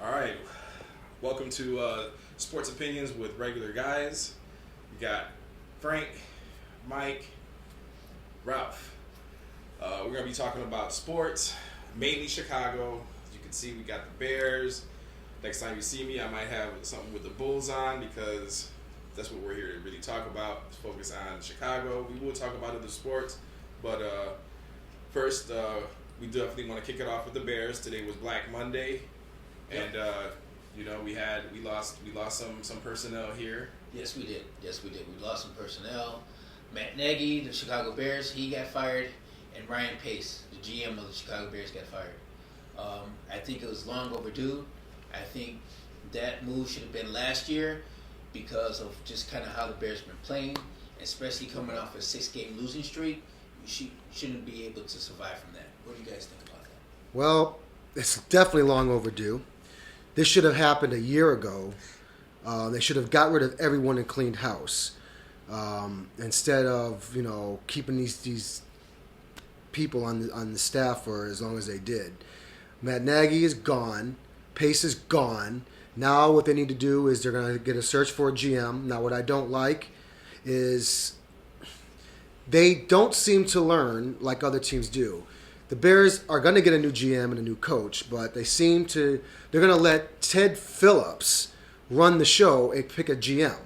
All right, welcome to Sports Opinions with Regular Guys. We got Frank, Mike, Ralph. We're going to be talking about sports, mainly Chicago. As you can see, we got the Bears. Next time you see me, I might have something with the Bulls on because that's what we're here to really talk about. Focus on Chicago. We will talk about other sports, but first, we definitely want to kick it off with the Bears. Today was Black Monday. And we lost some personnel here. Yes, we did. We lost some personnel. Matt Nagy, the Chicago Bears, he got fired, and Ryan Pace, the GM of the Chicago Bears, got fired. I think it was long overdue. I think that move should have been last year because of just kind of how the Bears been playing, especially coming off a 6-game losing streak. You shouldn't be able to survive from that. What do you guys think about that? Well, it's definitely long overdue. This should have happened a year ago. They should have got rid of everyone and cleaned house instead of keeping these people on the staff for as long as they did. Matt Nagy is gone. Pace is gone. Now what they need to do is they're going to get a search for a GM. Now what I don't like is they don't seem to learn like other teams do. The Bears are going to get a new GM and a new coach, but they're going to let Ted Phillips run the show and pick a GM.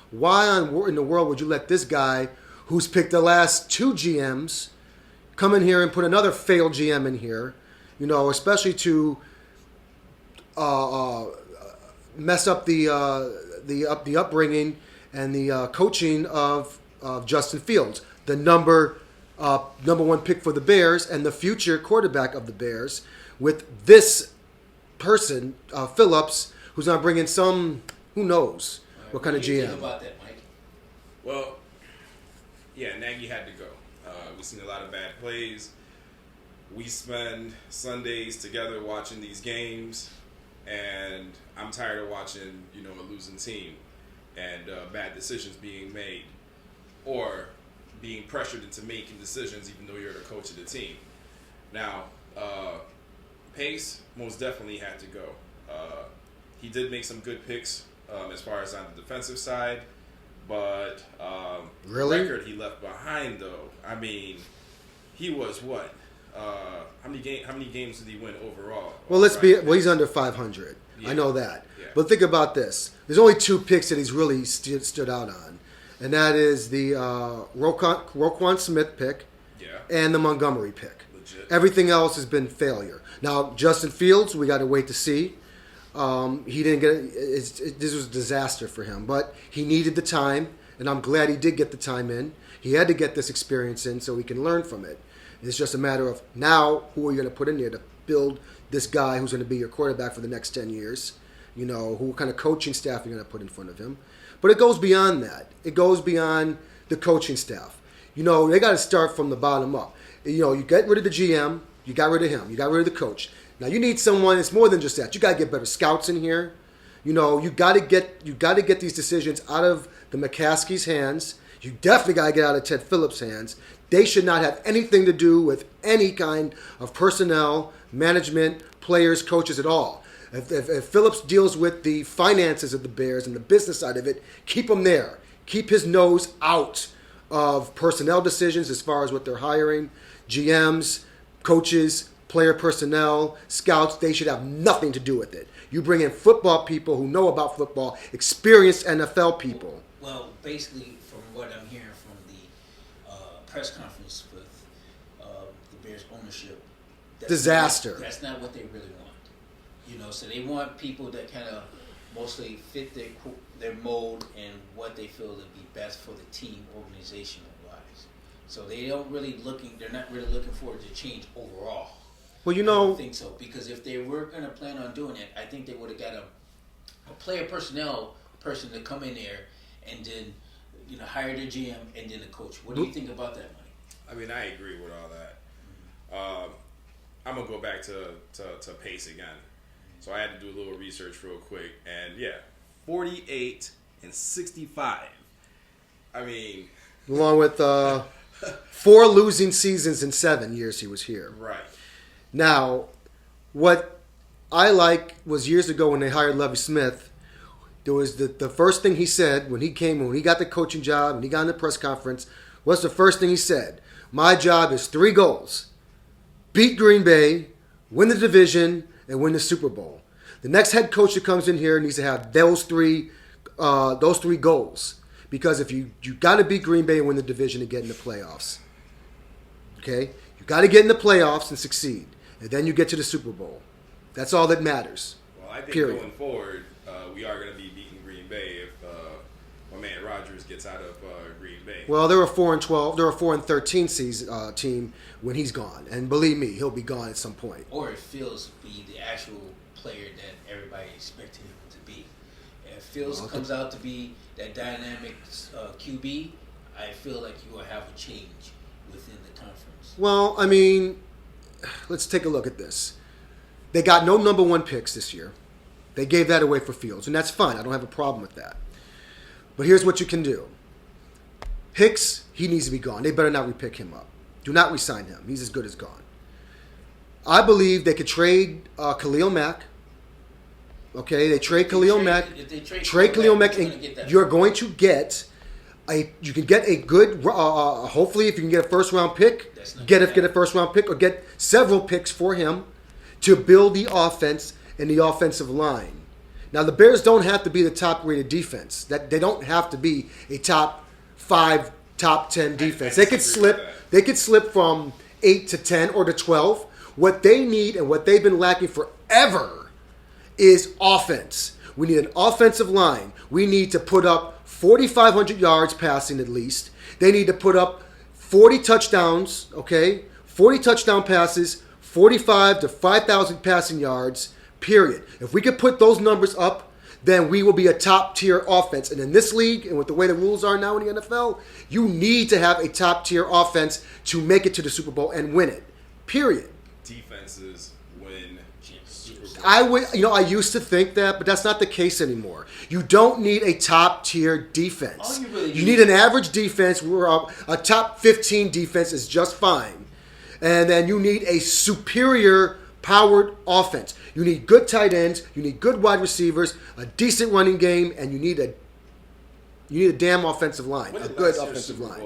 Why in the world would you let this guy who's picked the last 2 GMs come in here and put another failed GM in here, especially to mess up the upbringing and the coaching of Justin Fields, the number 1 pick for the Bears and the future quarterback of the Bears, with this person, Phillips, who's not bringing some, who knows what kind of GM. What do you think about that, Mike? Well, yeah, Nagy had to go. We've seen a lot of bad plays. We spend Sundays together watching these games, and I'm tired of watching, a losing team and bad decisions being made, or being pressured into making decisions even though you're the coach of the team. Now, Pace most definitely had to go. He did make some good picks as far as on the defensive side, but really? The record he left behind, though, I mean, he was what? How many games did he win overall? Well, he's under 500. Yeah. I know that. Yeah. But think about this. There's only 2 picks that he's really stood out on. And that is the Roquan Smith pick and the Montgomery pick. Legit. Everything else has been failure. Now, Justin Fields, we got to wait to see. He didn't get this was a disaster for him. But he needed the time, and I'm glad he did get the time in. He had to get this experience in so he can learn from it. It's just a matter of now who are you going to put in there to build this guy who's going to be your quarterback for the next 10 years. Who kind of coaching staff you're going to put in front of him. But it goes beyond that. It goes beyond the coaching staff. They got to start from the bottom up. You get rid of the GM. You got rid of him. You got rid of the coach. Now you need someone. It's more than just that. You got to get better scouts in here. You got to get these decisions out of the McCaskey's hands. You definitely got to get out of Ted Phillips' hands. They should not have anything to do with any kind of personnel, management, players, coaches at all. If Phillips deals with the finances of the Bears and the business side of it, keep him there. Keep his nose out of personnel decisions as far as what they're hiring. GMs, coaches, player personnel, scouts, they should have nothing to do with it. You bring in football people who know about football, experienced NFL people. Well, basically, from what I'm hearing from the press conference with the Bears ownership, Disaster. That's not what they really want. So they want people that kind of mostly fit their mold and what they feel would be best for the team, organizational wise. So they're not really looking forward to change overall. Well, I don't think so, because if they were going to plan on doing it, I think they would have got a player personnel person to come in there and then hire the GM and then the coach. What do you think about that, Mike? I mean, I agree with all that. I'm gonna go back to Pace again. So I had to do a little research real quick, and 48 and 65. I mean, along with 4 losing seasons in 7 years he was here. Right. Now, what I like was years ago when they hired Lovie Smith. There was the first thing he said when he got the coaching job and he got in the press conference. What's the first thing he said? My job is 3 goals: beat Green Bay, win the division, and win the Super Bowl. The next head coach that comes in here needs to have those three goals. Because if you got to beat Green Bay and win the division to get in the playoffs. Okay? You got to get in the playoffs and succeed. And then you get to the Super Bowl. That's all that matters. Well, I think period. Going forward, we are going to be beating Green Bay if my man Rodgers gets out of Green Bay. Well, they're a 4-12. They're a 4-13 team when he's gone. And believe me, he'll be gone at some point. Or if Fields be the actual player that everybody expected him to be. If Fields comes out to be that dynamic QB, I feel like you will have a change within the conference. Well, I mean, let's take a look at this. They got no number 1 picks this year. They gave that away for Fields, and that's fine. I don't have a problem with that. But here's what you can do. Hicks, he needs to be gone. They better not repick him up. Do not resign him. He's as good as gone. I believe they could trade Khalil Mack. Okay, they trade Khalil Mack. Trade Khalil Mack, and you're going to get you can get a good. Hopefully, if you can get a first-round pick, get a first-round pick, or get several picks for him to build the offense and the offensive line. Now, the Bears don't have to be the top-rated defense. That they don't have to be a top 5, top 10 defense. They could slip. They could slip from 8 to 10 or to 12. What they need and what they've been lacking forever is offense. We need an offensive line. We need to put up 4,500 yards passing at least. They need to put up 40 touchdowns, okay? 40 touchdown passes, 45 to 5,000 passing yards, period. If we could put those numbers up, then we will be a top-tier offense. And in this league, and with the way the rules are now in the NFL, you need to have a top-tier offense to make it to the Super Bowl and win it, period. Defenses win Super Bowl. I used to think that, but that's not the case anymore. You don't need a top-tier defense. You need an average defense where a top 15 defense is just fine. And then you need a superior powered offense. You need good tight ends, you need good wide receivers, a decent running game, and you need a damn offensive line, a good offensive line.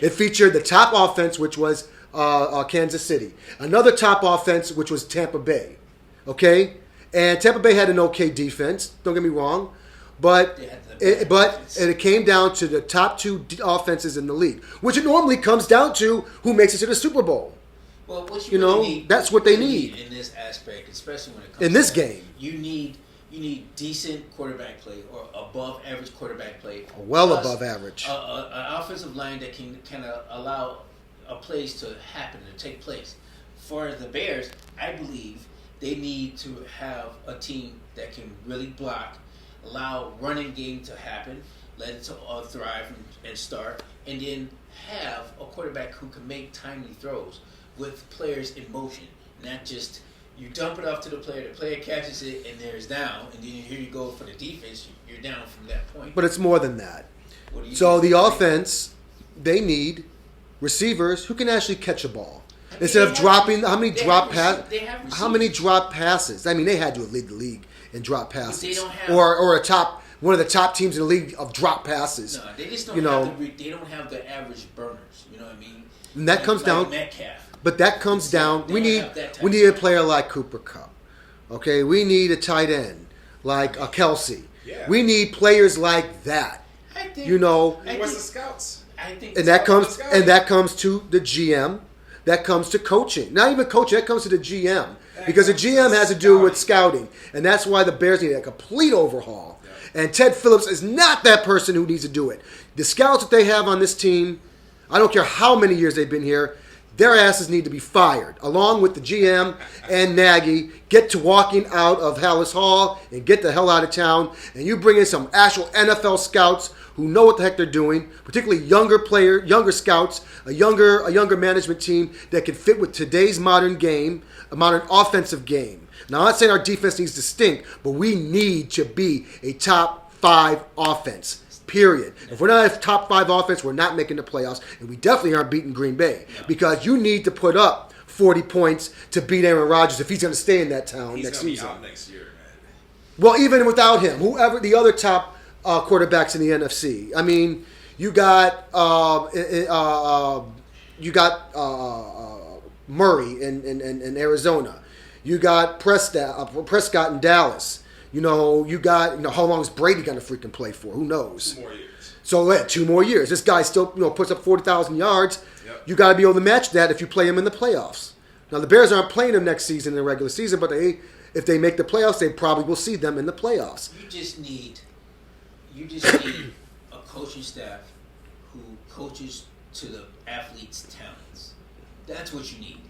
It featured the top offense, which was Kansas City. Another top offense, which was Tampa Bay. Okay? And Tampa Bay had an okay defense, don't get me wrong. But it came down to the top 2 offenses in the league, which it normally comes down to who makes it to the Super Bowl. Well, what you really need, that's what they need in this aspect, especially when it comes in this game. You need decent quarterback play or above average quarterback play. Well above average. An offensive line that can kind of allow plays to happen, to take place. For the Bears, I believe they need to have a team that can really block, allow running game to happen, let it to thrive and start, and then have a quarterback who can make timely throws with players in motion, not just you dump it off to the player catches it, and there's down, and then here you go for the defense, you're down from that point. But it's more than that. So the offense, they need receivers who can actually catch a ball. Instead of dropping, how many drop passes? I mean, they had to lead the league in drop passes. They don't have, or one of the top teams in the league of drop passes. No, they just don't they don't have the average burners. You know what I mean? And that comes down. Metcalf. But that comes down. We need a player like Cooper Kupp. Okay, we need a tight end like a Kelsey. Yeah. We need players like that. Where's the scouts? That comes to the GM. That comes to coaching. Not even coaching. That comes to the GM. Because the GM has to do with scouting. And that's why the Bears need a complete overhaul. Yeah. And Ted Phillips is not that person who needs to do it. The scouts that they have on this team, I don't care how many years they've been here, their asses need to be fired. Along with the GM and Nagy, get to walking out of Hallis Hall and get the hell out of town. And you bring in some actual NFL scouts who know what the heck they're doing, particularly younger scouts, a younger management team that can fit with today's modern game, a modern offensive game. Now, I'm not saying our defense needs to stink, but we need to be a top 5 offense. Period. If we're not a top 5 offense, we're not making the playoffs, and we definitely aren't beating Green Bay because you need to put up 40 points to beat Aaron Rodgers if he's going to stay in that town He's next gonna be season. out next year, man. Well, even without him, whoever the other top quarterbacks in the NFC. I mean, you got Murray in Arizona. You got Prescott in Dallas. You got how long is Brady going to freaking play for? Who knows? 2 more years. So 2 more years. This guy still puts up 40,000 yards. Yep. You got to be able to match that if you play him in the playoffs. Now the Bears aren't playing him next season in the regular season, but if they make the playoffs, they probably will see them in the playoffs. You just need a coaching staff who coaches to the athletes' talents. That's what you need.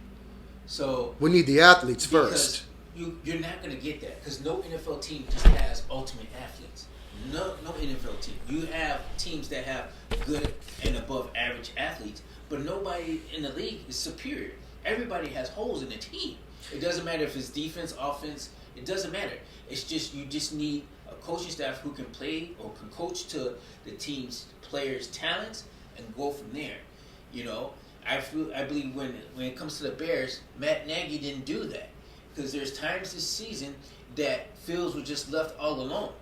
So We need the athletes first. You're not going to get that because no NFL team just has ultimate athletes. No NFL team. You have teams that have good and above average athletes, but nobody in the league is superior. Everybody has holes in the team. It doesn't matter if it's defense, offense. It doesn't matter. It's just you just need a coaching staff who can play or can coach to the team's players' talents and go from there. I believe when it comes to the Bears, Matt Nagy didn't do that because there's times this season that Fields was just left all alone,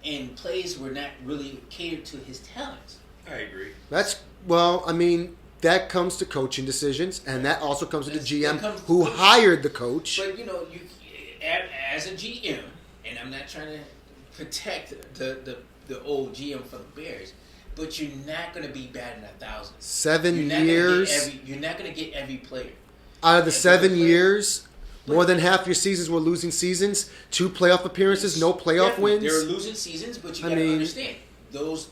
and plays were not really catered to his talents. I agree. That comes to coaching decisions, and that also comes to the GM who coaching. hired the coach. But you as a GM, and I'm not trying to protect the old GM for the Bears, but you're not going to be batting 1,000. 7 years. You're not going to get every player. Out of the 7 years, more than half your seasons were losing seasons. 2 playoff appearances, no playoff wins. They were losing seasons, but you got to understand those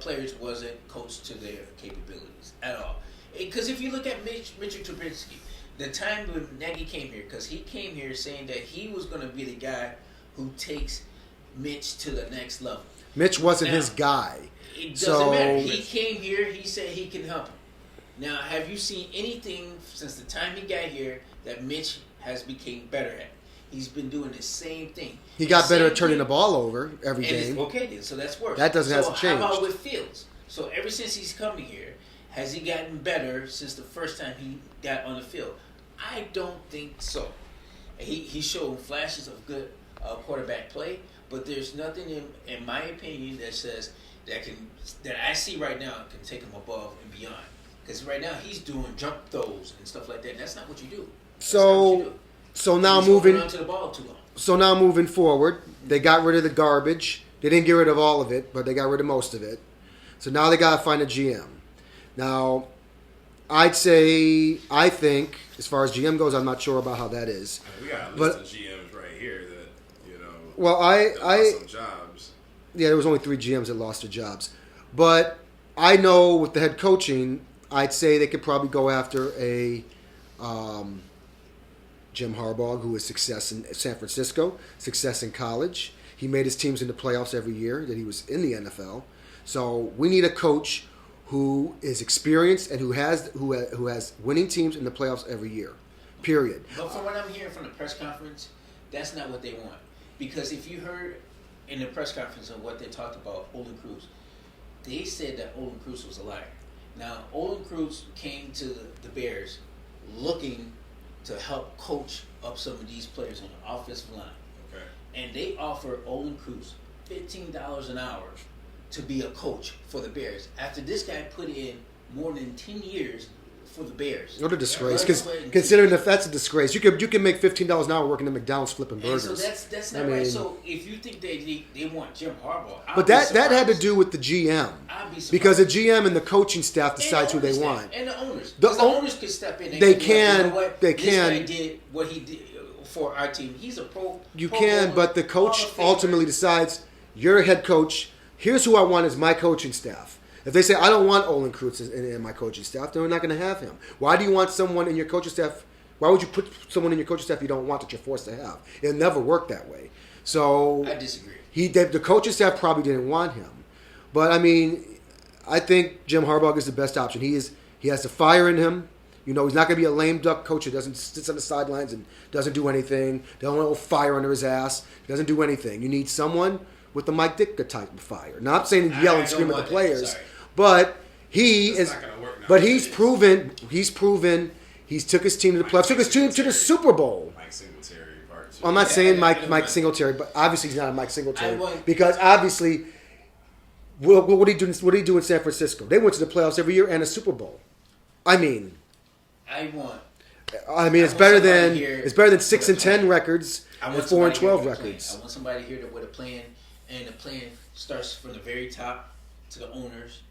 players wasn't coached to their capabilities at all. Because if you look at Richard Trubisky, the time when Nagy came here, because he came here saying that he was going to be the guy who takes Mitch to the next level. Mitch wasn't his guy. It doesn't matter. He came here. He said he can help him. Now, have you seen anything since the time he got here that Mitch has become better at? He's been doing the same thing. He got better at turning the ball over every game. Okay, then. So that's worse. That hasn't changed. How about with Fields? So ever since he's coming here, has he gotten better since the first time he got on the field? I don't think so. He showed flashes of good quarterback play, but there's nothing in my opinion that says that I see right now can take him above and beyond. Because right now he's doing jump throws and stuff like that. And that's not what you do. So now he's moving onto the ball too long. So now moving forward, they got rid of the garbage. They didn't get rid of all of it, but they got rid of most of it. So now they got to find a GM. Now, I think, as far as GM goes, I'm not sure about how that is. We got a list of GMs right here that, Well, lost some jobs. Yeah, there was only 3 GMs that lost their jobs. But I know with the head coaching, I'd say they could probably go after a Jim Harbaugh, who has success in San Francisco, success in college. He made his teams into playoffs every year that he was in the NFL. So we need a coach who is experienced and who has winning teams in the playoffs every year. Period. But from what I'm hearing from the press conference, that's not what they want. Because if you heard in the press conference of what they talked about Olin Cruz, they said that Olin Cruz was a liar. Now, Olin Cruz came to the Bears looking to help coach up some of these players on the offensive line. Okay. And they offered Olin Cruz $15 an hour to be a coach for the Bears. After this guy put in more than 10 years for the Bears. What a disgrace! Because considering if that's a disgrace, you can make $15 an hour working at McDonald's flipping burgers. And so that's not right. So if you think they want Jim Harbaugh, but that had to do with the GM. I'd be surprised. Because the GM and the coaching staff decides who they want. And the owners. The owners could step in. And they be can. Like, they this can. guy did what he did for our team. He's a pro. You pro can, owner, but the coach Hall of Famer. ultimately decides. You're a head coach. Here's who I want as my coaching staff. If they say, I don't want Olin Cruz in my coaching staff, then we're not going to have him. Why do you want someone in your coaching staff? Why would you put someone in your coaching staff you don't want that you're forced to have? It'll never work that way. So I disagree. The coaching staff probably didn't want him. But, I mean, I think Jim Harbaugh is the best option. He has the fire in him. He's not going to be a lame duck coach who doesn't sit on the sidelines and doesn't do anything. Don't want fire under his ass. He doesn't do anything. You need someone with the Mike Ditka type of fire. Not saying yell and scream at the players. But he's proven He's took his team to the playoffs, took his team to the Super Bowl. Mike Singletary part two. I'm not saying Mike Singletary, but obviously he's not a Mike Singletary because obviously, what did he do? What did he do in San Francisco? They went to the playoffs every year and a Super Bowl. I mean, it's better than 6-10 records and 4-12 records. I want somebody here with a plan, and the plan starts from the very top to the owners,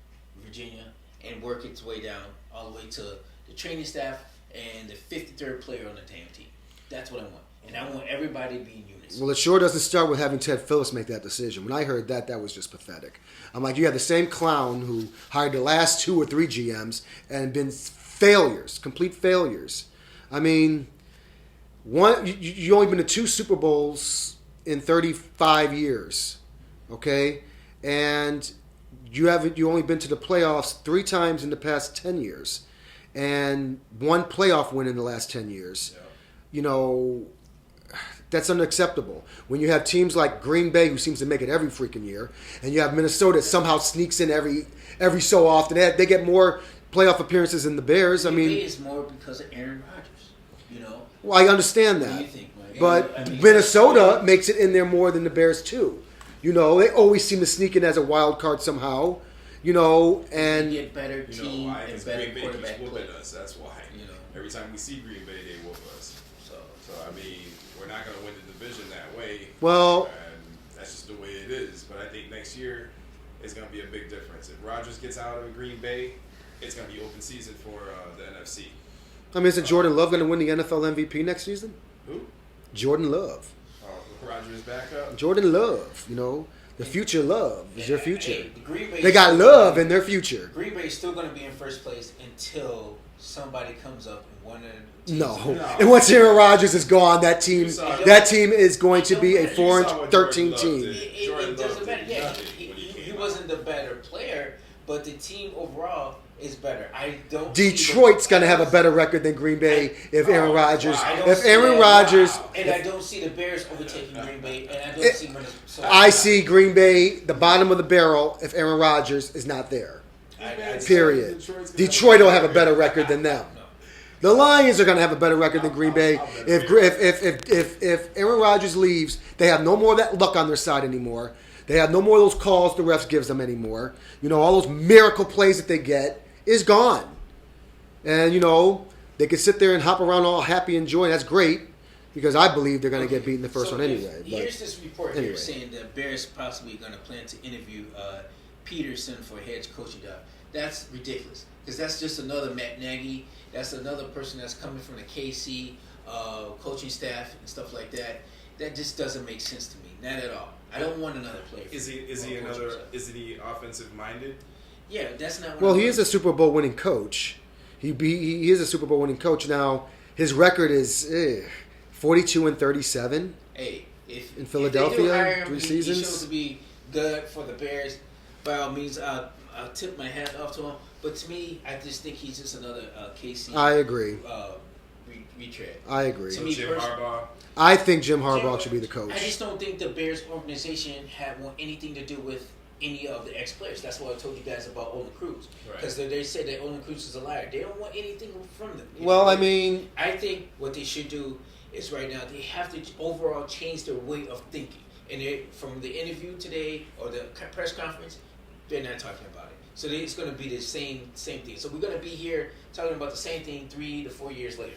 Virginia, and work its way down all the way to the training staff and the 53rd player on the damn team. That's what I want. And I want everybody to be in unison. Well, it sure doesn't start with having Ted Phillips make that decision. When I heard that was just pathetic. I'm like, you have the same clown who hired the last 2 or 3 GMs and been failures, complete failures. I mean, you only been to 2 Super Bowls in 35 years, okay? And you only been to the playoffs 3 times in the past 10 years. And 1 playoff win in the last 10 years. Yeah. You know, that's unacceptable. When you have teams like Green Bay, who seems to make it every freaking year, and you have Minnesota that somehow sneaks in every so often. They get more playoff appearances than the Bears. Green Bay is more because of Aaron Rodgers, you know. Well, I understand that. What do you think, Mike? But Minnesota makes it in there more than the Bears, too. You know, they always seem to sneak in as a wild card somehow. You know, and get better team and better Green Bay quarterback keeps play. whooping us. That's why. You know, every time we see Green Bay, they whoop us. So I mean, we're not going to win the division that way. Well, and that's just the way it is. But I think next year is going to be a big difference. If Rodgers gets out of Green Bay, it's going to be open season for the NFC. I mean, isn't Jordan Love going to win the NFL MVP next season? Who? Jordan Love. Rodgers back up. Jordan Love, you know. The future love is your future. Hey, they got love in their future. Green Bay is still going to be in first place until somebody comes up and one of the teams. No. And once Aaron Rodgers is gone, that team is going to be a 4-13 team. It doesn't matter. Yeah, he wasn't the better player, but the team overall is better. Detroit's going to have a better record than Green Bay if Aaron Rodgers. And I don't see the Bears overtaking Green Bay, and I don't see Minnesota. I see Green Bay the bottom of the barrel if Aaron Rodgers is not there. Period. Detroit will have a better record than them. The Lions are going to have a better record than Green Bay. If Aaron Rodgers leaves, they have no more of that luck on their side anymore. They have no more of those calls the refs gives them anymore. You know, all those miracle plays that they get is gone. And, you know, they can sit there and hop around all happy and joy. That's great because I believe they're going to get beaten the first one anyway. Here's this report here saying that Bears possibly going to plan to interview Peterson for head coaching job. That's ridiculous because that's just another Matt Nagy. That's another person that's coming from the KC coaching staff and stuff like that. That just doesn't make sense to me. Not at all. I don't want another player. Is he offensive minded? Yeah, that's not. Well, he is a Super Bowl winning coach. He is a Super Bowl winning coach. Now his record is 42-37. Hey, in Philadelphia, if 3 seasons. He shows to be good for the Bears. By all means, I'll tip my hat off to him. But to me, I just think he's just another KC. I agree. Retread. I agree. To me, Jim Harbaugh. I think Jim Harbaugh should be the coach. I just don't think the Bears organization want anything to do with any of the ex-players. That's why I told you guys about Olin Cruz. Because they said that Olin Cruz is a liar. They don't want anything from them. Well, I mean... I think what they should do is right now, they have to overall change their way of thinking. And from the interview today or the press conference, they're not talking about it. So it's going to be the same thing. So we're going to be here talking about the same thing 3 to 4 years later.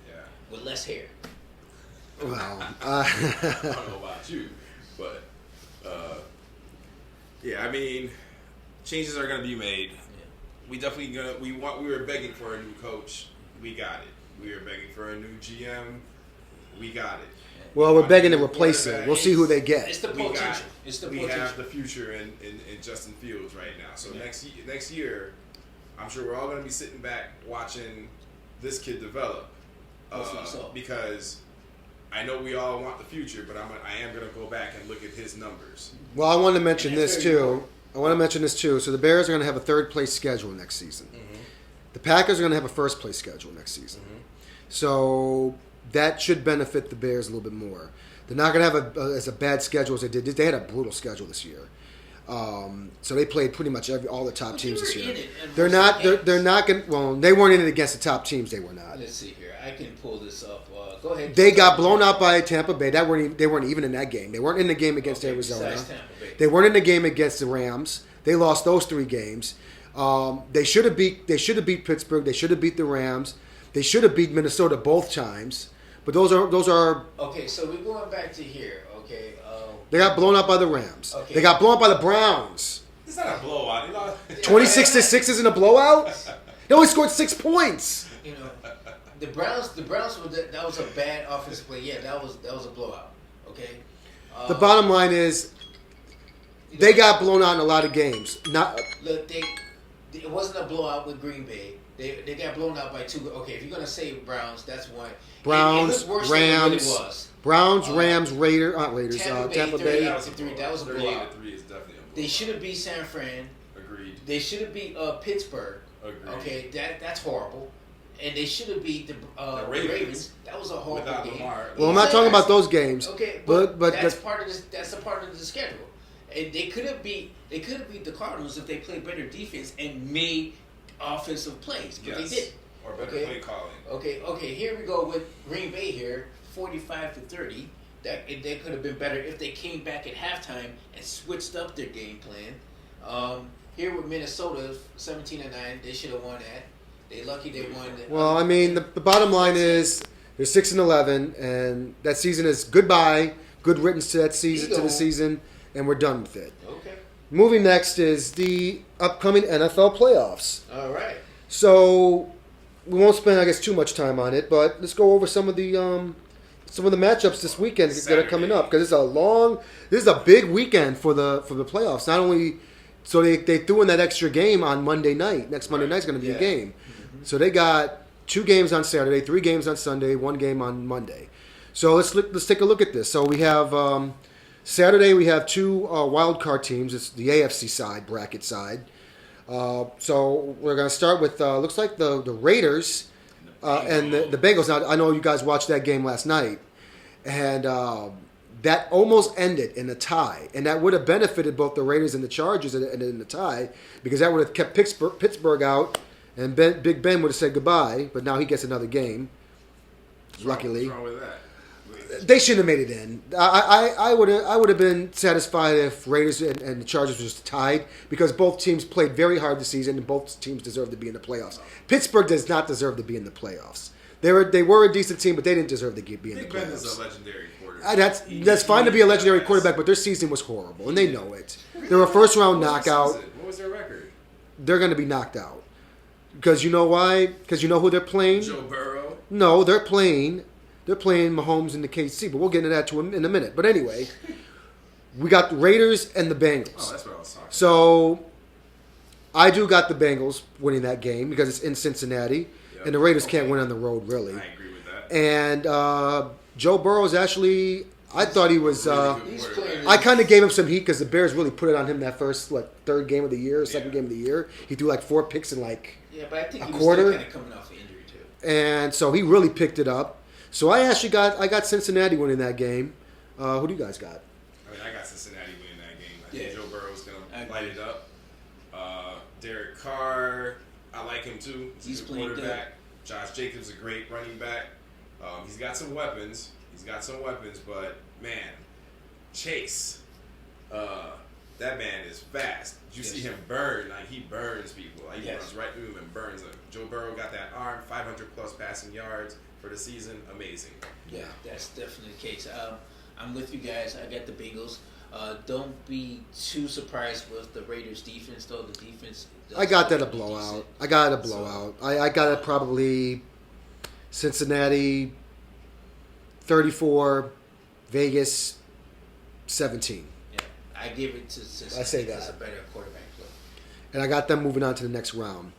Yeah. With less hair. Well, I don't know about you, but yeah, I mean, changes are going to be made. Yeah. We definitely we were begging for a new coach. We got it. We were begging for a new GM. We got it. Well, we're begging to replace it. We'll see who they get. It's the potential. We have the future in Justin Fields right now. So next year, I'm sure we're all going to be sitting back watching this kid develop. Because I know we all want the future, but I am going to go back and look at his numbers. Well, I want to mention this too. So the Bears are going to have a third-place schedule next season. Mm-hmm. The Packers are going to have a first-place schedule next season. Mm-hmm. So that should benefit the Bears a little bit more. They're not going to have as a bad schedule as they did. They had a brutal schedule this year. So they played pretty much all the top But teams they this were year. in it in They're most of not. the They're games. not going. Well, they weren't in it against the top teams. They were not. Let's see here. I can pull this up. Go ahead. They got blown out by Tampa Bay. They weren't even in that game. They weren't in the game against Okay, Arizona. besides Tampa Bay. They weren't in the game against the Rams. They lost those 3 games. They should have beat Pittsburgh. They should have beat the Rams. They should have beat Minnesota both times. But those are Okay, so we're going back to here. Okay. they got blown out by the Rams. Okay. They got blown out by the Browns. It's not a blowout. You know? 26-6 isn't a blowout. They only scored 6 points. You know, the Browns were that was a bad offensive play. Yeah, that was a blowout. Okay. The bottom line is they got blown out in a lot of games. Not Look, it wasn't a blowout with Green Bay. They got blown out by 2. Okay, if you're gonna say Browns, that's one. Browns, it looked worse Rams, than it really was. Browns, Rams, Raiders, Tampa Bay. 38-3. That was a blowout. 38-3 is definitely a blowout. They should have beat San Fran. Agreed. They should have beat Pittsburgh. Agreed. Okay, that's horrible. And they should have beat the Ravens. Ravens. That was a horrible Without game. Lamar. Well, I'm not talking about those games. Okay, but that's part of this. That's a part of the schedule. And they could have beat the Cardinals if they played better defense and made offensive plays, but Yes. they didn't. Or better Okay. play calling. Okay. Here we go with Green Bay here, 45-30. That could have been better if they came back at halftime and switched up their game plan. Here with Minnesota, 17-9, they should have won that. They lucky they won. Well, I mean, the bottom line is they're 6-11, and that season is goodbye. Good riddance to that season, to the season, and we're done with it. Okay. Moving next is the upcoming NFL playoffs. All right. So we won't spend, I guess, too much time on it, but let's go over some of the matchups this weekend that are coming up, because this is a big weekend for the playoffs. Not only so they threw in that extra game on Monday night. Next Monday night's going to be a game. Mm-hmm. So they got 2 games on Saturday, 3 games on Sunday, 1 game on Monday. So let's take a look at this. So we have Saturday. We have 2 wild card teams. It's the AFC side, bracket side. So we're going to start with looks like the Raiders and the Bengals. Now I know you guys watched that game last night, and that almost ended in a tie, and that would have benefited both the Raiders and the Chargers in the tie, because that would have kept Pittsburgh out, and Big Ben would have said goodbye. But now he gets another game. Luckily, What's wrong with that? they shouldn't have made it in. I would have been satisfied if Raiders and the Chargers were just tied, because both teams played very hard this season and both teams deserve to be in the playoffs. Pittsburgh does not deserve to be in the playoffs. They were a decent team, but they didn't deserve to be in the Big Ben is playoffs. a legendary quarterback. That's fine to be a legendary quarterback, but their season was horrible, and they know it. They were a first round knockout. What was their record? They're going to be knocked out. Because you know why? Because you know who they're playing? Joe Burrow. No, they're playing Mahomes in the KC, but we'll get into that in a minute. But anyway, we got the Raiders and the Bengals. Oh, that's what I was talking about. So I do got the Bengals winning that game because it's in Cincinnati, Yep. and the Raiders can't win on the road, really. I agree with that. And Joe Burrow's actually, I thought he was. Really good He's quarterback. playing. I kind of gave him some heat because the Bears really put it on him that first, 3rd game of the year, 2nd game of the year. He threw 4 picks in Yeah, but I think a he was quarter. still kind of coming off an injury too. and so he really picked it up. So I actually got Cincinnati winning that game. Who do you guys got? I mean, I got Cincinnati winning that game. I think Yeah. Joe Burrow's going I to light it up. Derek Carr, I like him too. He's a good playing quarterback. Josh Jacobs, a great running back. He's got some weapons. But man, Chase, that man is fast. You see him burn, he burns people. He runs right through them and burns them. Joe Burrow got that arm, 500 plus passing yards for the season. Amazing. Yeah, that's definitely the case. I'm with you guys. I got the Bengals. Don't be too surprised with the Raiders' defense, though. The defense. I got that a blowout. I got it probably Cincinnati 34, Vegas 17. Yeah, I give it to Cincinnati. I say that. It's a better quarterback play. And I got them moving on to the next round.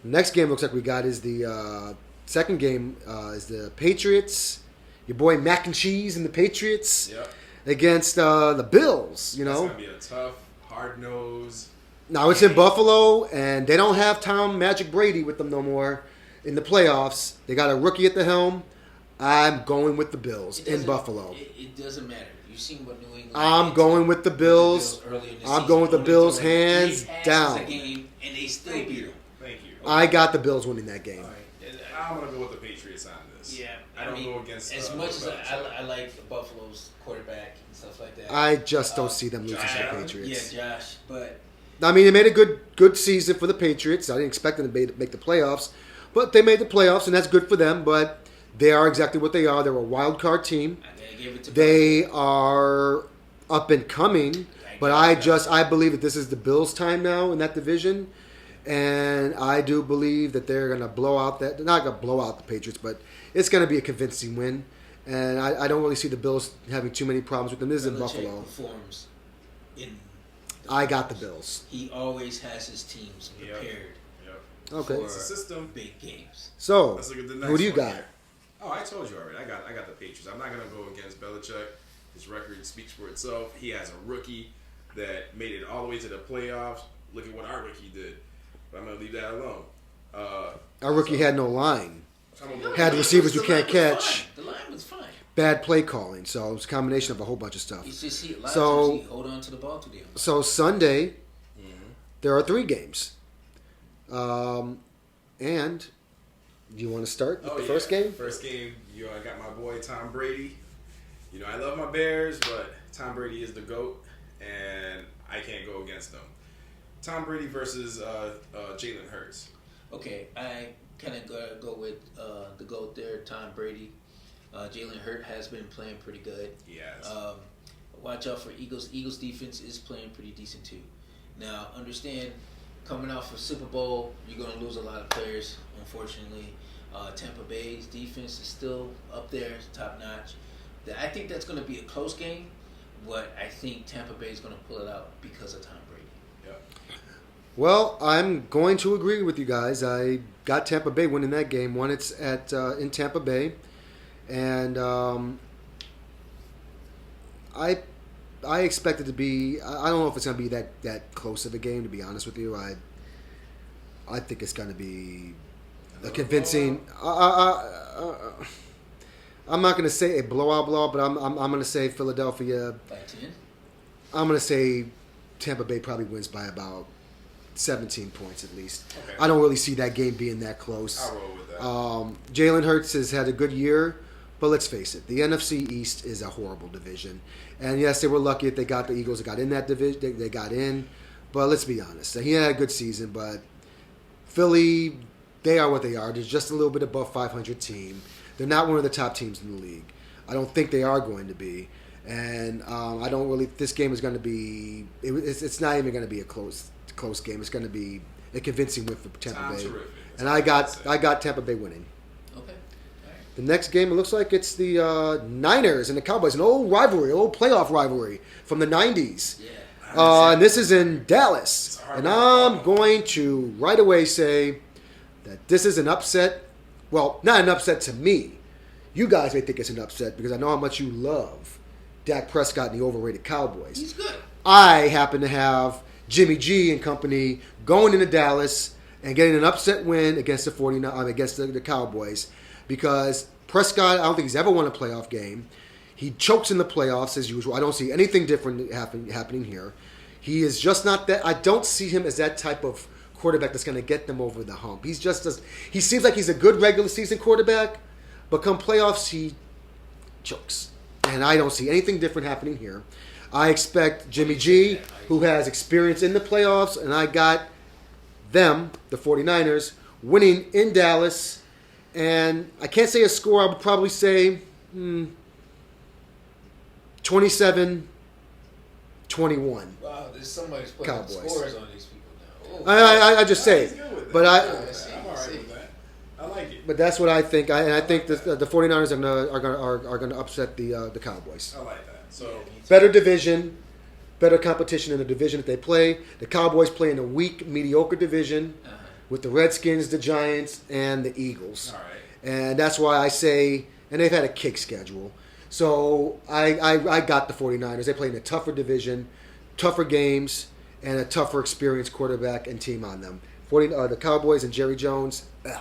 The next game looks like we got is the second game is the Patriots. Your boy Mac and Cheese and the Patriots Yep. against the Bills. That's going to be a tough, hard-nosed. Now it's in Buffalo, and they don't have Tom Magic Brady with them no more in the playoffs. They got a rookie at the helm. I'm going with the Bills It in doesn't- Buffalo. It doesn't matter. You've seen what New England. I'm did going with the Bills. early in the I'm season. going with the Only Bills throwing hands 3 passes down. a game, and they still Thank beat you. them. Thank you. I got the Bills winning that game. All right. I'm gonna go with the Patriots on this. Yeah, I don't go against. as much as Belichick. I like Buffalo's quarterback and stuff like that. I just don't see them losing Josh to the Allen? Patriots. Yeah, Josh, but I mean, they made a good season for the Patriots. I didn't expect them to make the playoffs, but they made the playoffs, and that's good for them. But they are exactly what they are. They're a wild card team. I gotta give it to They are up and coming, but I believe that this is the Bills' time now in that division, and I do believe that they're going to blow out that. They're not going to blow out the Patriots, but it's going to be a convincing win. And I don't really see the Bills having too many problems with them. This is in Belichick Buffalo. performs in. I got the Bills. He always has his teams Yep. prepared Yep. Okay. for It's a system. big games. So, Let's look at the next who do you one got? here. Oh, I told you already. I got the Patriots. I'm not gonna go against Belichick. His record speaks for itself. He has a rookie that made it all the way to the playoffs. Look at what our rookie did. But I'm gonna leave that alone. Our rookie had no line. I'm gonna go Had with- receivers you The can't line was catch. fine. The line was fine. Bad play calling. So it was a combination of a whole bunch of stuff. It's just a lot So- of times he hold on to the ball too damn. So Sunday, there are 3 games. And do you want to start with the first game? First game, I got my boy Tom Brady. I love my Bears, but Tom Brady is the GOAT, and I can't go against them. Tom Brady versus Jalen Hurts. Okay, I kind of go with the GOAT there, Tom Brady. Jalen Hurt has been playing pretty good. Yes. Watch out for Eagles. Eagles defense is playing pretty decent too. Now, understand, coming off of Super Bowl, you're going to lose a lot of players, unfortunately. Tampa Bay's defense is still up there, top notch. I think that's going to be a close game, but I think Tampa Bay is going to pull it out because of Tom Brady. Yep. Well, I'm going to agree with you guys. I got Tampa Bay winning that game. One, it's at in Tampa Bay, and I expect it to be. I don't know if it's going to be that close of a game. To be honest with you, I think it's going to be a convincing. I'm not going to say a blowout, but I'm going to say Philadelphia. By 10? I'm going to say Tampa Bay probably wins by about 17 points at least. Okay. I don't really see that game being that close. I'll roll with that. Jalen Hurts has had a good year, but let's face it, the NFC East is a horrible division. And yes, they were lucky that they got the Eagles that got in that division. They got in, but let's be honest. He had a good season, but Philly, they are what they are. They're just a little bit above 500 team. They're not one of the top teams in the league. I don't think they are going to be. And I don't really. This game is going to be. It's not even going to be a close game. It's going to be a convincing win for Tampa Bay. Terrific. And I got Tampa Bay winning. Okay. All right. The next game, it looks like it's the Niners and the Cowboys, an old rivalry, an old playoff rivalry from the 90s. Yeah. And this is in Dallas. And I'm going to right away say that this is an upset. Well, not an upset to me. You guys may think it's an upset because I know how much you love Dak Prescott and the overrated Cowboys. He's good. I happen to have Jimmy G and company going into Dallas and getting an upset win against the Cowboys because Prescott, I don't think he's ever won a playoff game. He chokes in the playoffs as usual. I don't see anything different happening here. He is just not that. I don't see him as that type of quarterback that's going to get them over the hump. He seems like he's a good regular season quarterback, but come playoffs, he chokes. And I don't see anything different happening here. I expect Jimmy G, who has experience in the playoffs, and I got them, the 49ers, winning in Dallas. And I can't say a score. I would probably say 27-21. Wow, there's somebody's putting Cowboys. scores on these people now. Oh, I just say He's it. good with But that. I. I'm all right with that. I like it. But that's what I think. I think the 49ers are gonna upset the Cowboys. I like that. So Better division, better competition in the division that they play. The Cowboys play in a weak, mediocre division with the Redskins, the Giants, and the Eagles. all right. And that's why I say, and they've had a kick schedule. So I got the 49ers. They play in a tougher division, tougher games, and a tougher experienced quarterback and team on them. The Cowboys and Jerry Jones, Yeah.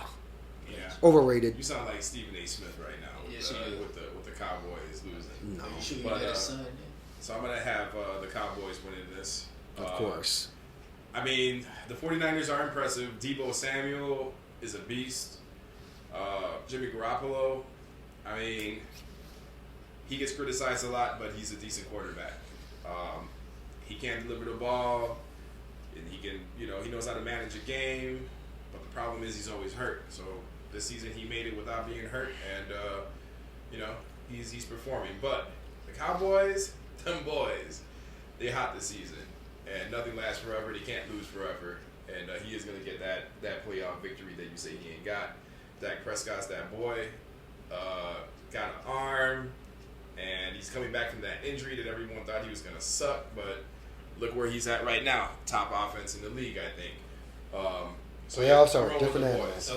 overrated. You sound like Stephen A. Smith right now. Yes, you do. with the Cowboys losing. No. Are you sure you But, got a son? So I'm gonna have the Cowboys winning this. Of course. I mean, the 49ers are impressive. Deebo Samuel is a beast. Jimmy Garoppolo, I mean, he gets criticized a lot, but he's a decent quarterback. He can deliver the ball, and he can, he knows how to manage a game. But the problem is he's always hurt. So this season he made it without being hurt, and he's performing. But the Cowboys, them boys, they hot this season, and nothing lasts forever. They can't lose forever, and he is going to get that playoff victory that you say he ain't got. Dak Prescott's that boy, got an arm, and he's coming back from that injury that everyone thought he was going to suck, but look where he's at right now. Top offense in the league, I think. Playoffs are I'm rolling different with the animals. boys.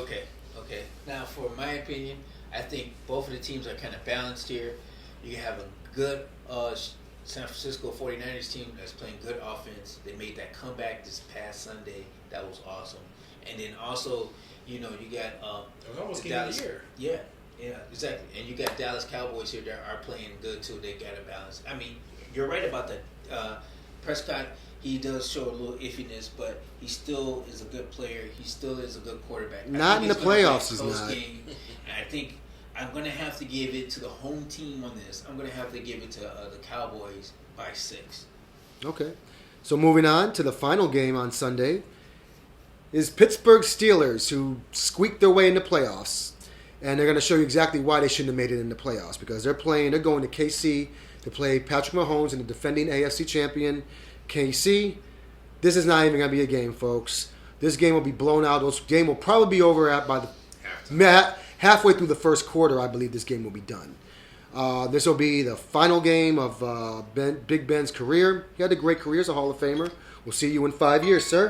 Okay. Now, for my opinion, I think both of the teams are kind of balanced here. You have a good San Francisco 49ers team that's playing good offense. They made that comeback this past Sunday. That was awesome. And then also, you got It was almost the game of Dallas. the year. Yeah, exactly. And you got Dallas Cowboys here that are playing good too. They got a balance. I mean, you're right about that. Prescott, he does show a little iffiness, but he still is a good player. He still is a good quarterback. Not in the playoffs, he's not. Game. And I think I'm going to have to give it to the home team on this. I'm going to have to give it to the Cowboys by 6. Okay. So moving on to the final game on Sunday is Pittsburgh Steelers, who squeaked their way into playoffs. And they're going to show you exactly why they shouldn't have made it in the playoffs. Because they're going to KC to play Patrick Mahomes and the defending AFC champion, KC. This is not even going to be a game, folks. This game will be blown out. This game will probably be over by the halfway through the first quarter. I believe this game will be done. This will be the final game of Big Ben's career. He had a great career as a Hall of Famer. We'll see you in 5 years, sir,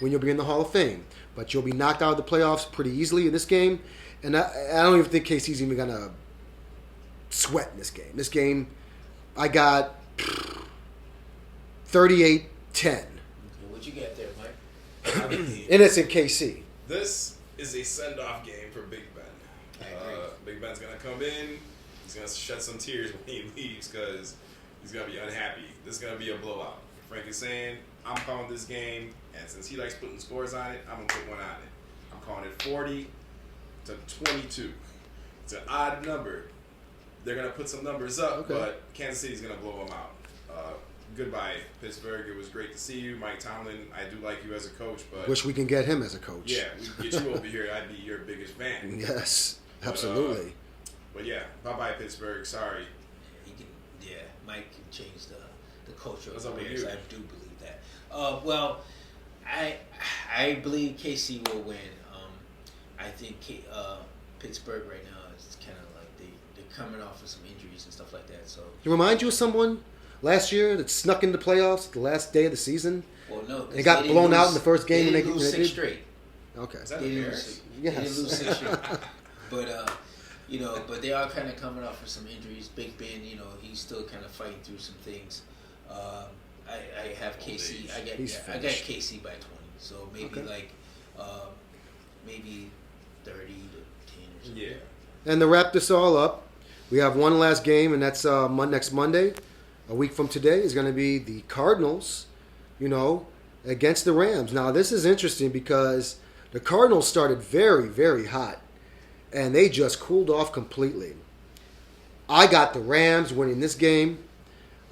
when you'll be in the Hall of Fame. But you'll be knocked out of the playoffs pretty easily in this game. And I don't even think KC's even going to sweat in this game. This game, I got 38-10. What you got there, Mike? And it's in KC. This is a send-off game for Big Ben. I agree. Big Ben's going to come in. He's going to shed some tears when he leaves because he's going to be unhappy. This is going to be a blowout. Frank is saying, I'm calling this game, and since he likes putting scores on it, I'm going to put one on it. I'm calling it 40-22. It's an odd number. They're going to put some numbers up, but Kansas City's going to blow them out. Goodbye, Pittsburgh. It was great to see you. Mike Tomlin, I do like you as a coach, but... Wish we can get him as a coach. Yeah, we can get you over here. I'd be your biggest fan. Yes, absolutely. But yeah, bye-bye, Pittsburgh. Sorry. Mike can change the culture What's of up the with Bears. you? I do believe that. Well, I believe KC will win. I think Pittsburgh right now is kind of like they're coming off of some injuries and stuff like that. So It reminds you of someone last year that snuck into playoffs the last day of the season? well, no, 'cause They got didn't blown out lose- in the first game. They and didn't lose they 6 did. straight. Okay. Is that They the didn't Bears? lose. Yes. They didn't lose 6 straight. But but they are kind of coming off of some injuries. Big Ben, he's still kind of fighting through some things. I have KC. I got KC by 20. So maybe maybe 30 to 10 or something. Yeah. And to wrap this all up, we have one last game, and that's next Monday. A week from today is going to be the Cardinals, against the Rams. Now, this is interesting because the Cardinals started very, very hot, and they just cooled off completely. I got the Rams winning this game.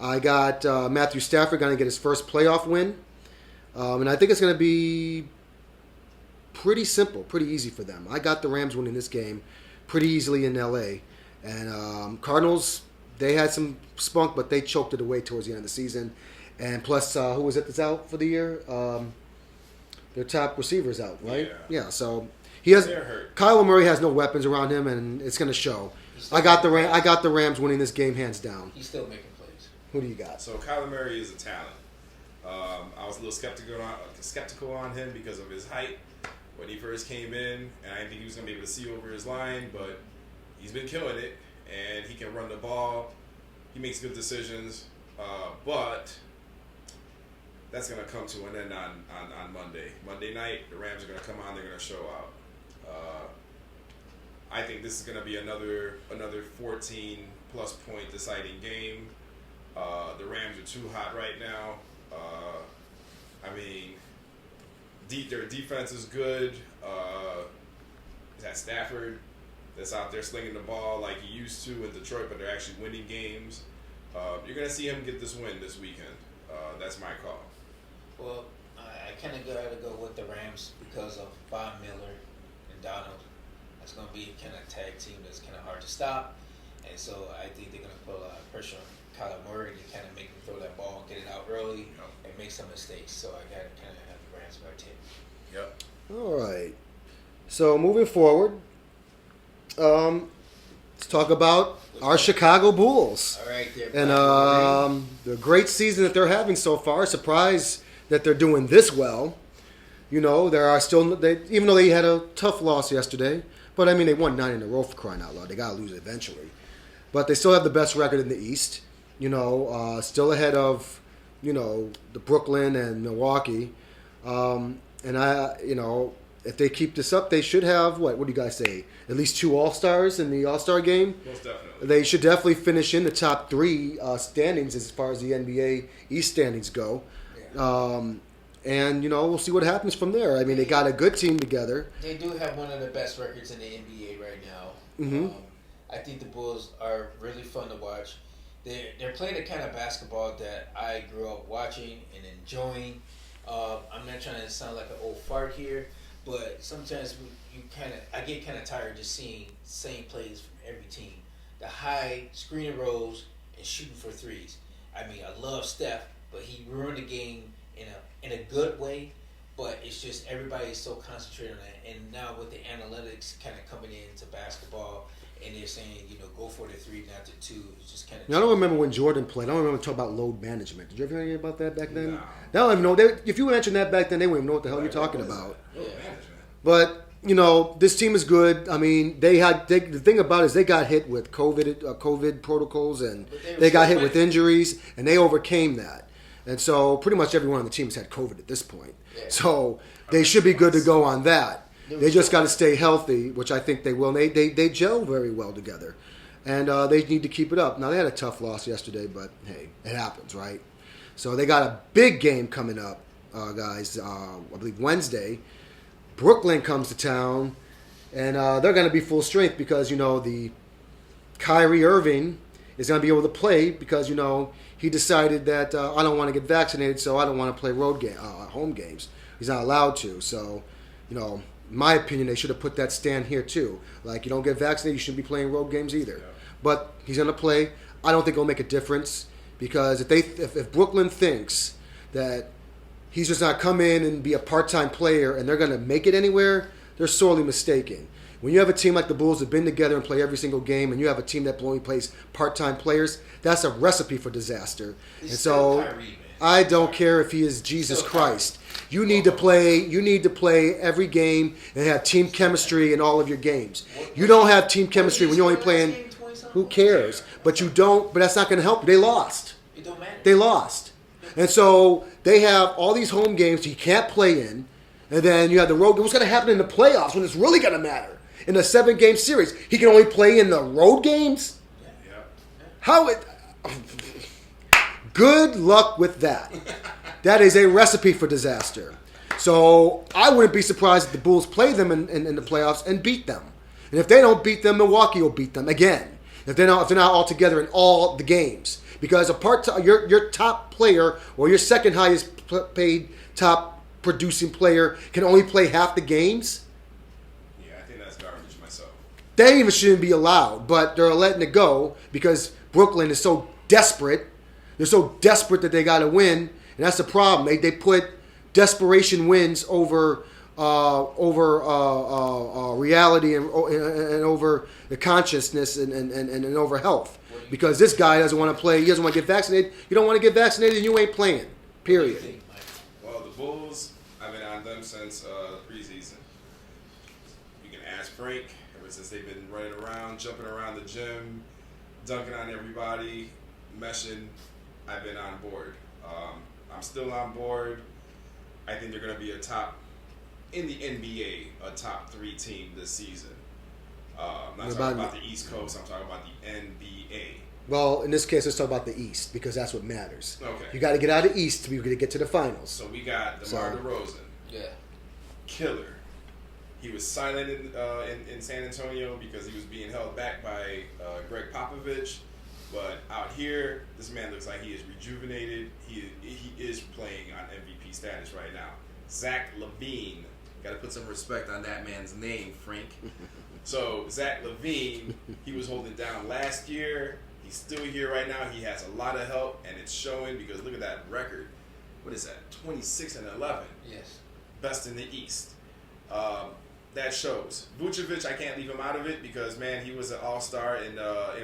I got Matthew Stafford going to get his first playoff win. And I think it's going to be pretty simple, pretty easy for them. I got the Rams winning this game pretty easily in L.A. And Cardinals, they had some spunk, but they choked it away towards the end of the season. And plus, who was it that's out for the year? Their top receiver's out, right? Yeah. So he has. They're hurt. Kyler Murray has no weapons around him, and it's going to show. I got the Rams winning this game hands down. He's still making plays. Who do you got? So Kyler Murray is a talent. I was a little skeptical on him because of his height when he first came in, and I didn't think he was going to be able to see over his line, but he's been killing it, and he can run the ball. He makes good decisions, but that's going to come to an end on Monday. Monday night, the Rams are going to come on. They're going to show out. I think this is going to be another 14-plus point deciding game. The Rams are too hot right now. I mean, their defense is good. Is that Stafford that's out there slinging the ball like he used to in Detroit, but they're actually winning games. You're going to see him get this win this weekend. That's my call. Well, I kind of got to go with the Rams because of Von Miller and Donald. That's going to be kind of tag team that's kind of hard to stop. And so I think they're going to put a lot of pressure on Kyler Murray to kind of make him throw that ball and get it out early and make some mistakes. So I got to kind of have the Rams by 10. Yep. All right. So moving forward, let's talk about our Chicago Bulls. All right, there. And the great season that they're having so far. Surprised that they're doing this well. You know, there are still, even though they had a tough loss yesterday, but I mean, they won 9 in a row for crying out loud. They got to lose eventually. But they still have the best record in the East. You know, still ahead of, you know, the Brooklyn and Milwaukee. And if they keep this up, they should have, what do you guys say? At least 2 All-Stars in the All-Star game? Most definitely. They should definitely finish in the top 3 standings as far as the NBA East standings go. Yeah. And, you know, we'll see what happens from there. I mean, they got a good team together. They do have one of the best records in the NBA right now. Mm-hmm. I think the Bulls are really fun to watch. They're playing the kind of basketball that I grew up watching and enjoying. I'm not trying to sound like an old fart here, but sometimes I get kind of tired just seeing same plays from every team. The high screen and rolls and shooting for threes. I mean, I love Steph, but he ruined the game in a good way. But it's just everybody's so concentrated on that. And now with the analytics kind of coming into basketball, and they're saying, you know, go for the 3, not the 2. It's just kind of. Now, I don't remember when Jordan played. I don't remember talking about load management. Did you ever hear about that back then? No. They don't even know. If you mentioned that back then, they wouldn't even know what the hell you're talking about. Yeah. But, you know, this team is good. I mean, the thing about it is they got hit with COVID protocols, and they got hit with injuries, and they overcame that. And so pretty much everyone on the team has had COVID at this point. Yeah. So they should be good to go on that. They just got to stay healthy, which I think they will. And they gel very well together. And they need to keep it up. Now, they had a tough loss yesterday, but, hey, it happens, right? So they got a big game coming up, guys, I believe Wednesday. Brooklyn comes to town, and they're going to be full strength because, you know, the Kyrie Irving is going to be able to play because, you know, he decided that I don't want to get vaccinated, so I don't want to play home games. He's not allowed to. So, you know, in my opinion, they should have put that stand here too. Like, you don't get vaccinated, you shouldn't be playing road games either. Yeah. But he's going to play. I don't think it'll make a difference because if Brooklyn thinks that he's just not come in and be a part-time player and they're going to make it anywhere, they're sorely mistaken. When you have a team like the Bulls that have been together and play every single game, and you have a team that only plays part-time players, that's a recipe for disaster. He's and so Kyrie, I don't care if he is Jesus Christ. You need to play every game and have team chemistry in all of your games. You don't have team chemistry when you're only playing. Who cares? But you don't. But that's not going to help. They lost. It don't matter. They lost, and so they have all these home games you can't play in, and then you have the road. What's going to happen in the playoffs when it's really going to matter? In a 7-game series, he can only play in the road games. Yeah. How it? Good luck with that. That is a recipe for disaster. So I wouldn't be surprised if the Bulls play them in the playoffs and beat them. And if they don't beat them, Milwaukee will beat them again. If they're not all together in all the games, because your top player or your second highest paid top producing player can only play half the games. Yeah, I think that's garbage myself. They even shouldn't be allowed, but they're letting it go because Brooklyn is so desperate. They're so desperate that they got to win, and that's the problem. They put desperation wins over reality and over the consciousness and over health. Because this guy doesn't want to play. He doesn't want to get vaccinated. You don't want to get vaccinated, and you ain't playing. Period. Well, the Bulls, I've been on them since preseason. You can ask Frank. Ever since they've been running around, jumping around the gym, dunking on everybody, meshing, I've been on board. I'm still on board. I think they're going to be in the NBA, a top 3 team this season. I'm not talking about the East Coast. I'm talking about the NBA. Well, in this case, let's talk about the East because that's what matters. Okay. You got to get out of East to be able to get to the finals. So we got DeMar DeRozan. Yeah. Killer. He was silent in San Antonio because he was being held back by Greg Popovich. But out here, this man looks like he is rejuvenated. He is playing on MVP status right now. Zach LaVine. Got to put some respect on that man's name, Frank. So, Zach LaVine, he was holding down last year. He's still here right now. He has a lot of help, and it's showing because look at that record. What is that? 26-11. Yes. Best in the East. That shows. Vucevic, I can't leave him out of it because, man, he was an all-star in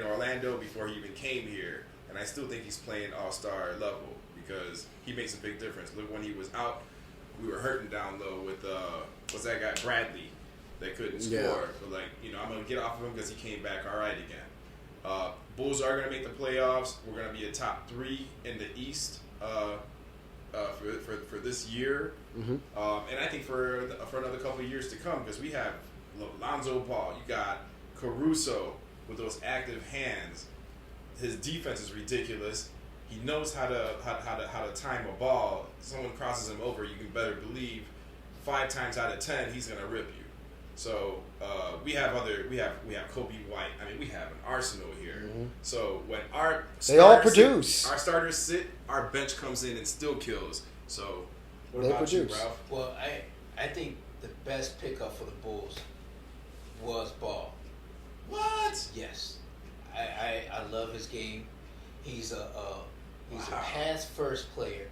Orlando before he even came here. And I still think he's playing all-star level because he makes a big difference. Look, when he was out, we were hurting down low with, what's that guy, Bradley, that couldn't score. Yeah. But, like, I'm going to get off of him because he came back all right again. Bulls are going to make the playoffs. We're going to be a top 3 in the East for this year. Mm-hmm. And I think for another couple of years to come because we have Lonzo Ball. You got Caruso with those active hands. His defense is ridiculous. He knows how to time a ball. Someone crosses him over, you can better believe 5 times out of 10 he's gonna rip you. So we have Kobe White. I mean, we have an arsenal here. Mm-hmm. So when they all produce. Our starters sit, our bench comes in and still kills. So what They about produce. you, Ralph? Well, I think the best pickup for the Bulls was Ball. What? Yes, I love his game. He's a Wow. pass first player.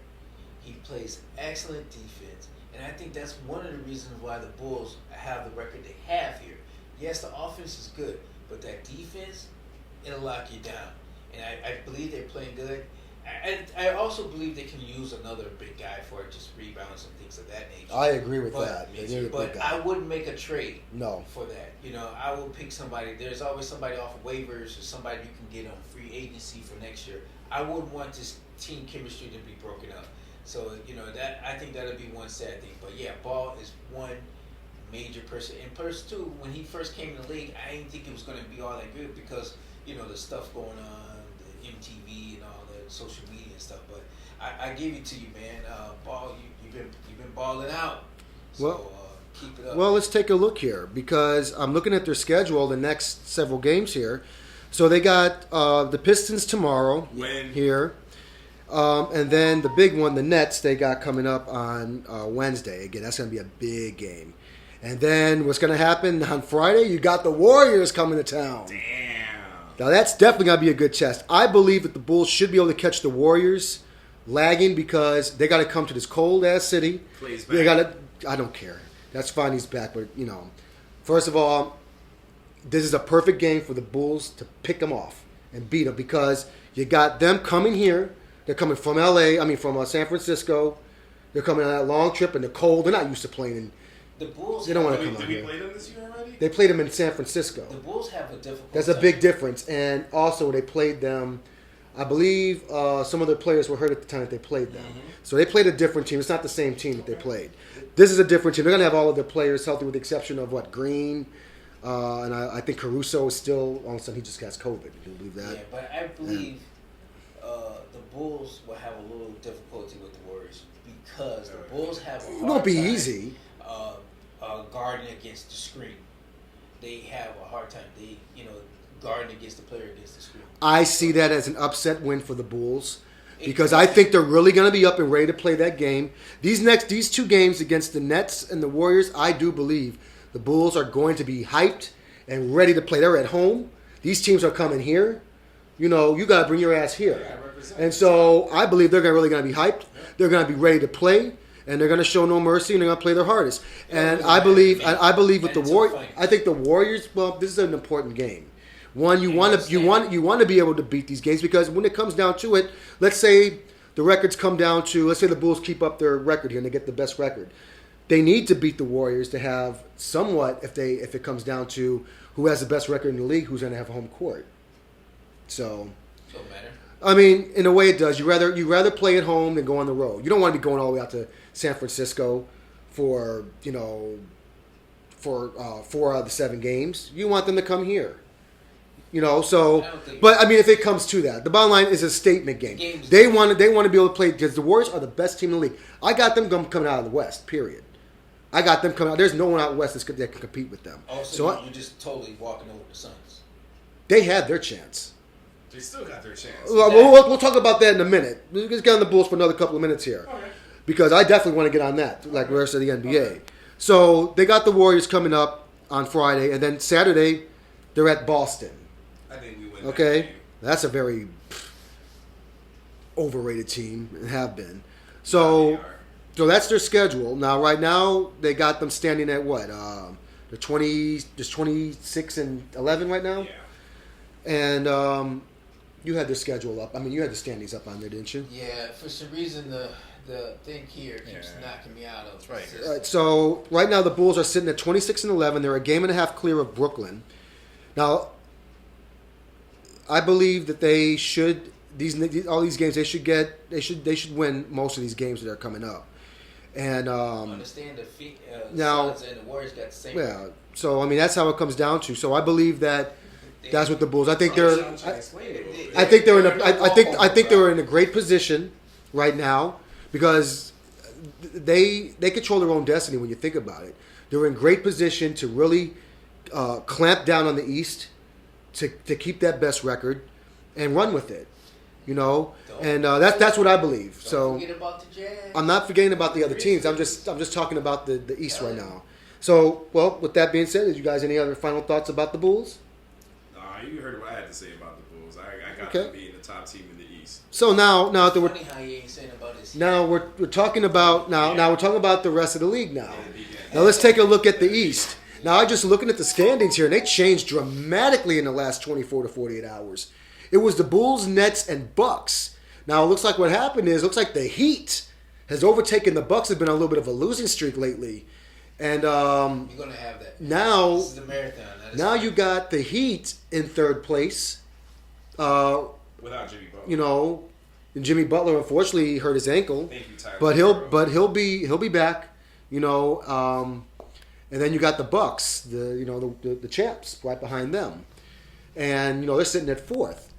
He plays excellent defense, and I think that's one of the reasons why the Bulls have the record they have here. Yes, the offense is good, but that defense, it'll lock you down. And I believe they're playing good. I also believe they can use another big guy for just rebounds and things of that nature. I agree with But- that. They need a But big I guy. wouldn't make a trade No. for that. I will pick somebody. There's always somebody off of waivers or somebody you can get on free agency for next year. I wouldn't want this team chemistry to be broken up. So, that I think that'll be one sad thing. But yeah, Ball is one major person. And person two, when he first came in the league, I didn't think it was going to be all that good because, the stuff going on, the MTV and all the social media and stuff. But I give it to you, man. Ball, you've been balling out. So Well- keep it up. Well, let's take a look here because I'm looking at their schedule, the next several games here. So they got the Pistons tomorrow When? here. And then the big one, the Nets, they got coming up on Wednesday. Again, that's going to be a big game. And then what's going to happen on Friday? You got the Warriors coming to town. Damn. Now, that's definitely going to be a good test. I believe that the Bulls should be able to catch the Warriors lagging because they got to come to this cold-ass city. Plays They back. got to. I don't care. That's fine. He's back. But, first of all, this is a perfect game for the Bulls to pick them off and beat them because you got them coming here. They're coming from from San Francisco. They're coming on that long trip and they're cold. They're not used to playing in. The Bulls. They don't want to Did come we out play here. them this year already? They played them in San Francisco. The Bulls have a difficult. That's a time. big difference. And also, they played them. I believe some of their players were hurt at the time that they played them. Mm-hmm. So they played a different team. It's not the same team that they played. This is a different team. They're going to have all of their players healthy with the exception of, Green. And I think Caruso is still, all of a sudden, he just has COVID. Do you believe that? Yeah, but I believe the Bulls will have a little difficulty with the Warriors because the Bulls have a hard It won't be time, easy. guarding against the screen. They have a hard time. Guarding against the player against the screen. I see that as an upset win for the Bulls because I think they're really going to be up and ready to play that game. These 2 games against the Nets and the Warriors, I do believe the Bulls are going to be hyped and ready to play. They're at home. These teams are coming here. You got to bring your ass here. Yeah, represent. And so I believe they're really going to be hyped. They're going to be ready to play, and they're going to show no mercy, and they're going to play their hardest. And I believe with the Warriors, I think the Warriors. Well, this is an important game. One, you want to be able to beat these games because when it comes down to it, let's say the records come down to, let's say the Bulls keep up their record here and they get the best record. They need to beat the Warriors to have somewhat, if it comes down to who has the best record in the league, who's going to have a home court. So, Don't matter. I mean, in a way it does. You rather play at home than go on the road. You don't want to be going all the way out to San Francisco for, for 4 out of the 7 games. You want them to come here. So, but I mean, if it comes to that, the bottom line is a statement game. They want to be able to play because the Warriors are the best team in the league. I got them coming out of the West. Period. I got them coming out. There's no one out west that can compete with them. Oh, so you're just totally walking over the Suns. They had their chance. They still got their chance. We'll talk about that in a minute. Let's get on the Bulls for another couple of minutes here. Okay. Because I definitely want to get on that, like the rest of the NBA. Okay. So they got the Warriors coming up on Friday, and then Saturday they're at Boston. I think we win. Okay, that's a very overrated team and have been. So that's their schedule. Now, right now they got them standing at what? They're 26-11 right now. Yeah. And you had the schedule up. I mean, you had the standings up on there, didn't you? Yeah. For some reason, the thing here keeps knocking me out of. Right. All right. So right now the Bulls are sitting at 26-11. They're a game and a half clear of Brooklyn. Now, I believe that they should all these games they should win most of these games that are coming up. And understand the now Suns and the Warriors got the same. Yeah. So I mean that's how it comes down to. So I believe that that's what the Bulls. I think they're in a great position right now because they control their own destiny when you think about it. They're in great position to really clamp down on the East to keep that best record and run with it. That's what I believe. So forget about the Jazz. I'm not forgetting about the other teams. I'm just talking about the East right now. So, well, with that being said, did you guys any other final thoughts about the Bulls? You heard what I had to say about the Bulls. I got them being the top team in the East. So now that we're funny how you ain't saying about this. Now we're talking about we're talking about the rest of the league now. Now let's take a look at the East. Now I'm just looking at the standings here, and they changed dramatically in the last 24 to 48 hours. It was the Bulls, Nets, and Bucks. Now it looks like what happened is the Heat has overtaken the Bucks. Has been on a little bit of a losing streak lately, and you're gonna have that. Now this is the marathon. Now you got the Heat in third place. Without Jimmy Butler. And Jimmy Butler unfortunately hurt his ankle. Thank you, Tyler. But he'll be back. And then you got the Bucks, the champs right behind them, and they're sitting at fourth.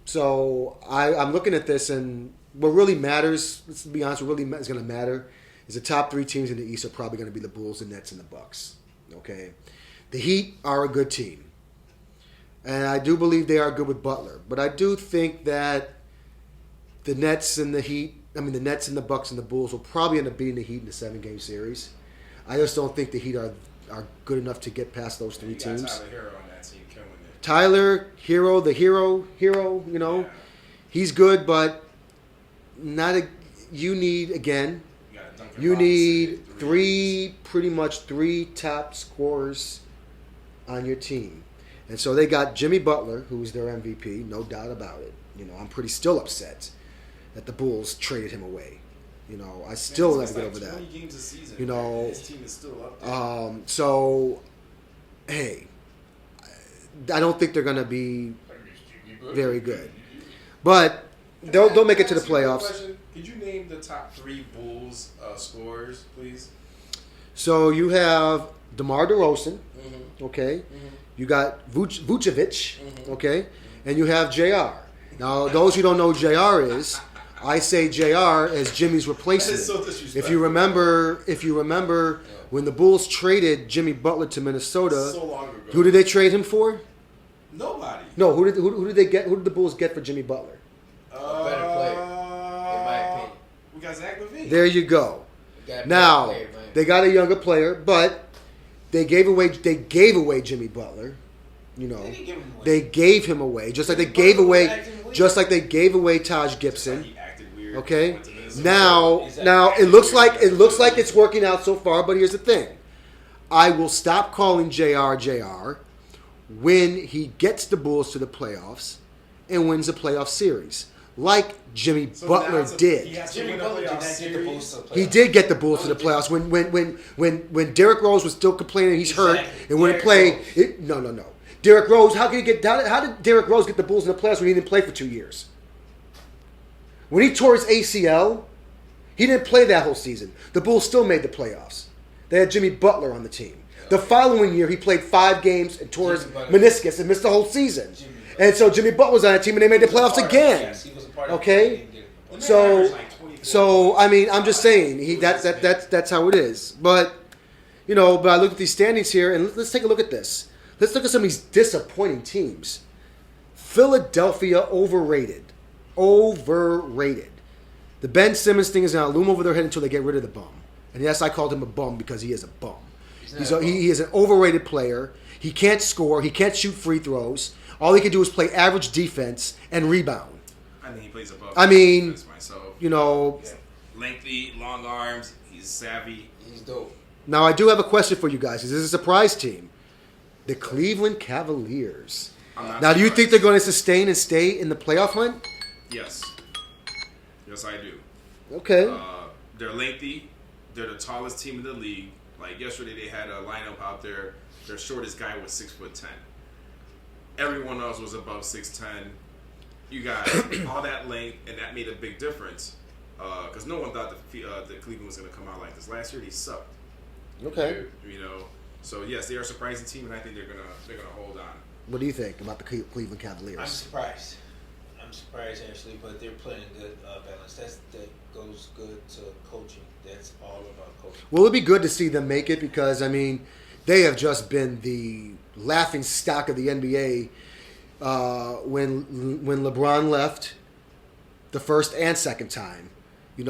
So I'm looking at this, and what really matters, let's be honest, what really is going to matter is the top 3 teams in the East are probably going to be the Bulls, the Nets, and the Bucks. Okay, the Heat are a good team, and I do believe they are good with Butler, but I do think that the Nets and the Nets and the Bucks and the Bulls will probably end up beating the Heat in the 7-game series. I just don't think the Heat are good enough to get past those 3 teams. Tyler Hero on that team killing it. Tyler Hero, the hero, he's good, but you need pretty much 3 top scorers on your team. And so they got Jimmy Butler, who's their MVP, no doubt about it. I'm pretty still upset that the Bulls traded him away. I still never get over that. 20 games a season. His team is still up there. So, hey, I don't think they're going to be very good, but they'll make it to the playoffs. Could you name the top 3 Bulls scorers, please? So you have DeMar DeRozan, okay. Mm-hmm. You got Vucevic, okay, and you have JR. Now, those who don't know who JR is. I say JR as Jimmy's replacement. That is so disrespectful. If you remember when the Bulls traded Jimmy Butler to Minnesota, so long ago. Who did they trade him for? Nobody. No, who did they get? Who did the Bulls get for Jimmy Butler? A better player, in my opinion. We got Zach LaVine. There you go. Now they got a younger player, but they gave away Jimmy Butler. They gave him away, just like they gave away Taj Gibson. Okay. Now it looks like it's working out so far, but here's the thing: I will stop calling JR when he gets the Bulls to the playoffs and wins a playoff series, like Jimmy Butler did. He did get the Bulls to the playoffs when Derrick Rose was still complaining he's hurt and wouldn't play. No. Derrick Rose, how did Derrick Rose get the Bulls in the playoffs when he didn't play for 2 years? When he tore his ACL, he didn't play that whole season. The Bulls still made the playoffs. They had Jimmy Butler on the team. The following year, he played 5 games and tore his Butler. meniscus and missed the whole season. Jimmy Butler. And so Jimmy Butler was on that team, and they made the playoffs again. Yes, he was a part of Okay? it. He didn't get it. So I mean, I'm just saying that's how it is. But but I look at these standings here, and let's take a look at this. Let's look at some of these disappointing teams. Philadelphia overrated. The Ben Simmons thing is going to loom over their head until they get rid of the bum. And yes, I called him a bum because he is a bum. He is an overrated player. He can't score. He can't shoot free throws. All he can do is play average defense and rebound. I think he plays above. I mean, myself. Lengthy, long arms. He's savvy. He's dope. Now, I do have a question for you guys. This is a surprise team. The Cleveland Cavaliers. Now, do you think they're going to sustain and stay in the playoff hunt? Yes. Yes, I do. Okay. They're lengthy. They're the tallest team in the league. Like yesterday, they had a lineup out there. Their shortest guy was 6'10". Everyone else was above 6'10". You got all that length, and that made a big difference. Because no one thought that Cleveland was going to come out like this. Last year, they sucked. Okay. So yes, they are a surprising team, and I think they're gonna hold on. What do you think about the Cleveland Cavaliers? I'm surprised. Actually, but they're playing good balance. That goes good to coaching. That's all about coaching. Well, it'd be good to see them make it because they have just been the laughing stock of the NBA when LeBron left the first and second time.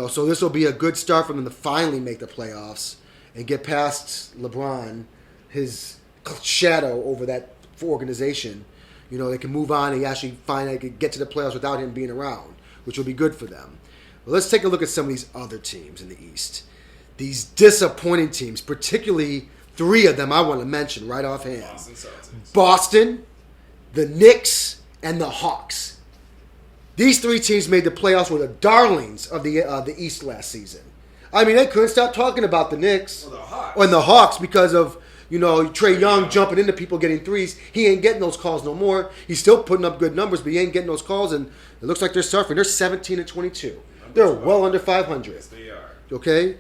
So this will be a good start for them to finally make the playoffs and get past LeBron, his shadow over that organization. They can move on and actually finally get to the playoffs without him being around, which will be good for them. Well, let's take a look at some of these other teams in the East. These disappointing teams, particularly 3 of them I want to mention right offhand. Boston Celtics. Boston, the Knicks, and the Hawks. These 3 teams made the playoffs were the darlings of the East last season. I mean, they couldn't stop talking about the Knicks and the Hawks because of Trae Young jumping into people getting threes. He ain't getting those calls no more. He's still putting up good numbers, but he ain't getting those calls, and it looks like they're suffering. They're 17-22. They're well under 500. Yes, they are. Okay?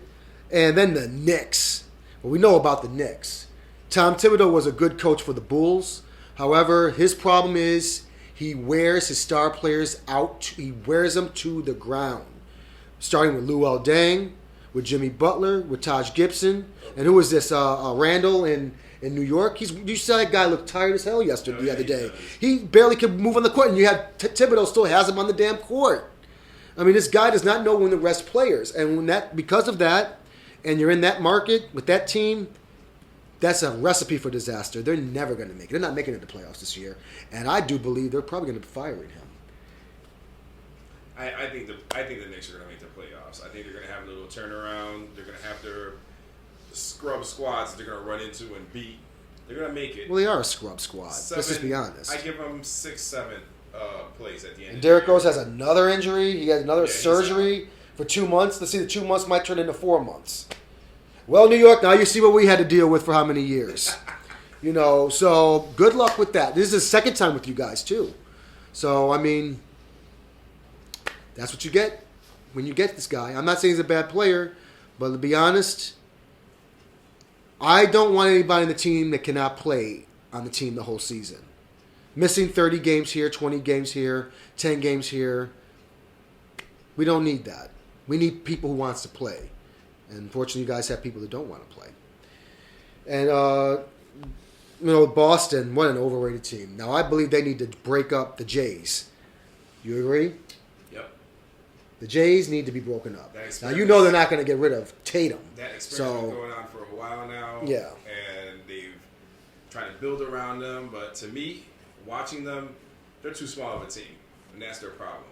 And then the Knicks. Well, we know about the Knicks. Tom Thibodeau was a good coach for the Bulls. However, his problem is he wears his star players out. He wears them to the ground. Starting with Luol Deng, with Jimmy Butler, with Taj Gibson, and who was this? Randall in New York. You saw that guy look tired as hell the other day. He barely could move on the court, and you had Thibodeau still has him on the damn court. I mean, this guy does not know when to rest players, and because of that, and you're in that market with that team, that's a recipe for disaster. They're never going to make it. They're not making it to the playoffs this year, and I do believe they're probably going to be firing him. I think the Knicks are going to make the playoffs. I think they're going to have a little turnaround. They're going to have their scrub squads that they're going to run into and beat. They're going to make it. Well, they are a scrub squad. Let's just be honest. I give them 6-7 plays at the end. And Derrick Rose has another injury. He has another surgery for 2 months. Let's see, the 2 months might turn into 4 months. Well, New York, now you see what we had to deal with for how many years. So good luck with that. This is the second time with you guys, too. So, I mean, that's what you get when you get this guy. I'm not saying he's a bad player, but to be honest, I don't want anybody in the team that cannot play on the team the whole season. Missing 30 games here, 20 games here, 10 games here. We don't need that. We need people who wants to play. And unfortunately, you guys have people that don't want to play. And, Boston, what an overrated team. Now, I believe they need to break up the Jays. You agree? Yep. The Jays need to be broken up. Now, they're not going to get rid of Tatum. That experience has been going on for a while now. Yeah. And they've tried to build around them. But to me, watching them, they're too small of a team. And that's their problem.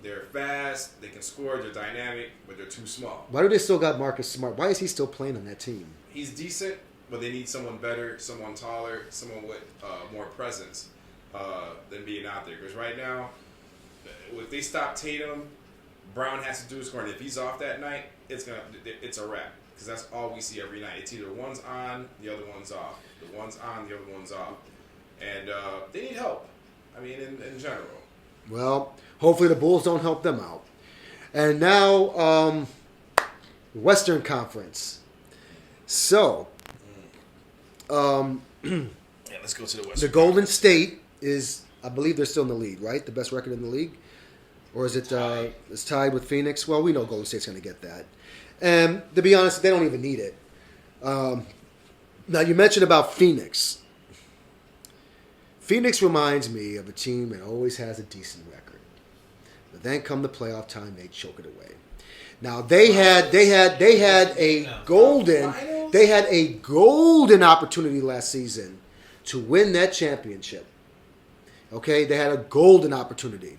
They're fast, they can score, they're dynamic, but they're too small. Why do they still got Marcus Smart? Why is he still playing on that team? He's decent, but they need someone better, someone taller, someone with more presence than being out there. Because right now, if they stop Tatum, Brown has to do his scoring. If he's off that night, it's a wrap. Because that's all we see every night. It's either one's on, the other one's off. The one's on, the other one's off. And they need help. I mean, in general. Well, hopefully the Bulls don't help them out. And now, Western Conference. So, Yeah, let's go to the West. The Golden State is, I believe they're still in the lead, right? The best record in the league? Or is it it's tied with Phoenix? Well, we know Golden State's going to get that. And to be honest, they don't even need it. Now, you mentioned about Phoenix. Phoenix reminds me of a team that always has a decent record. But then come the playoff time, they choke it away. Now, they had a golden opportunity last season to win that championship. Okay, they had a golden opportunity.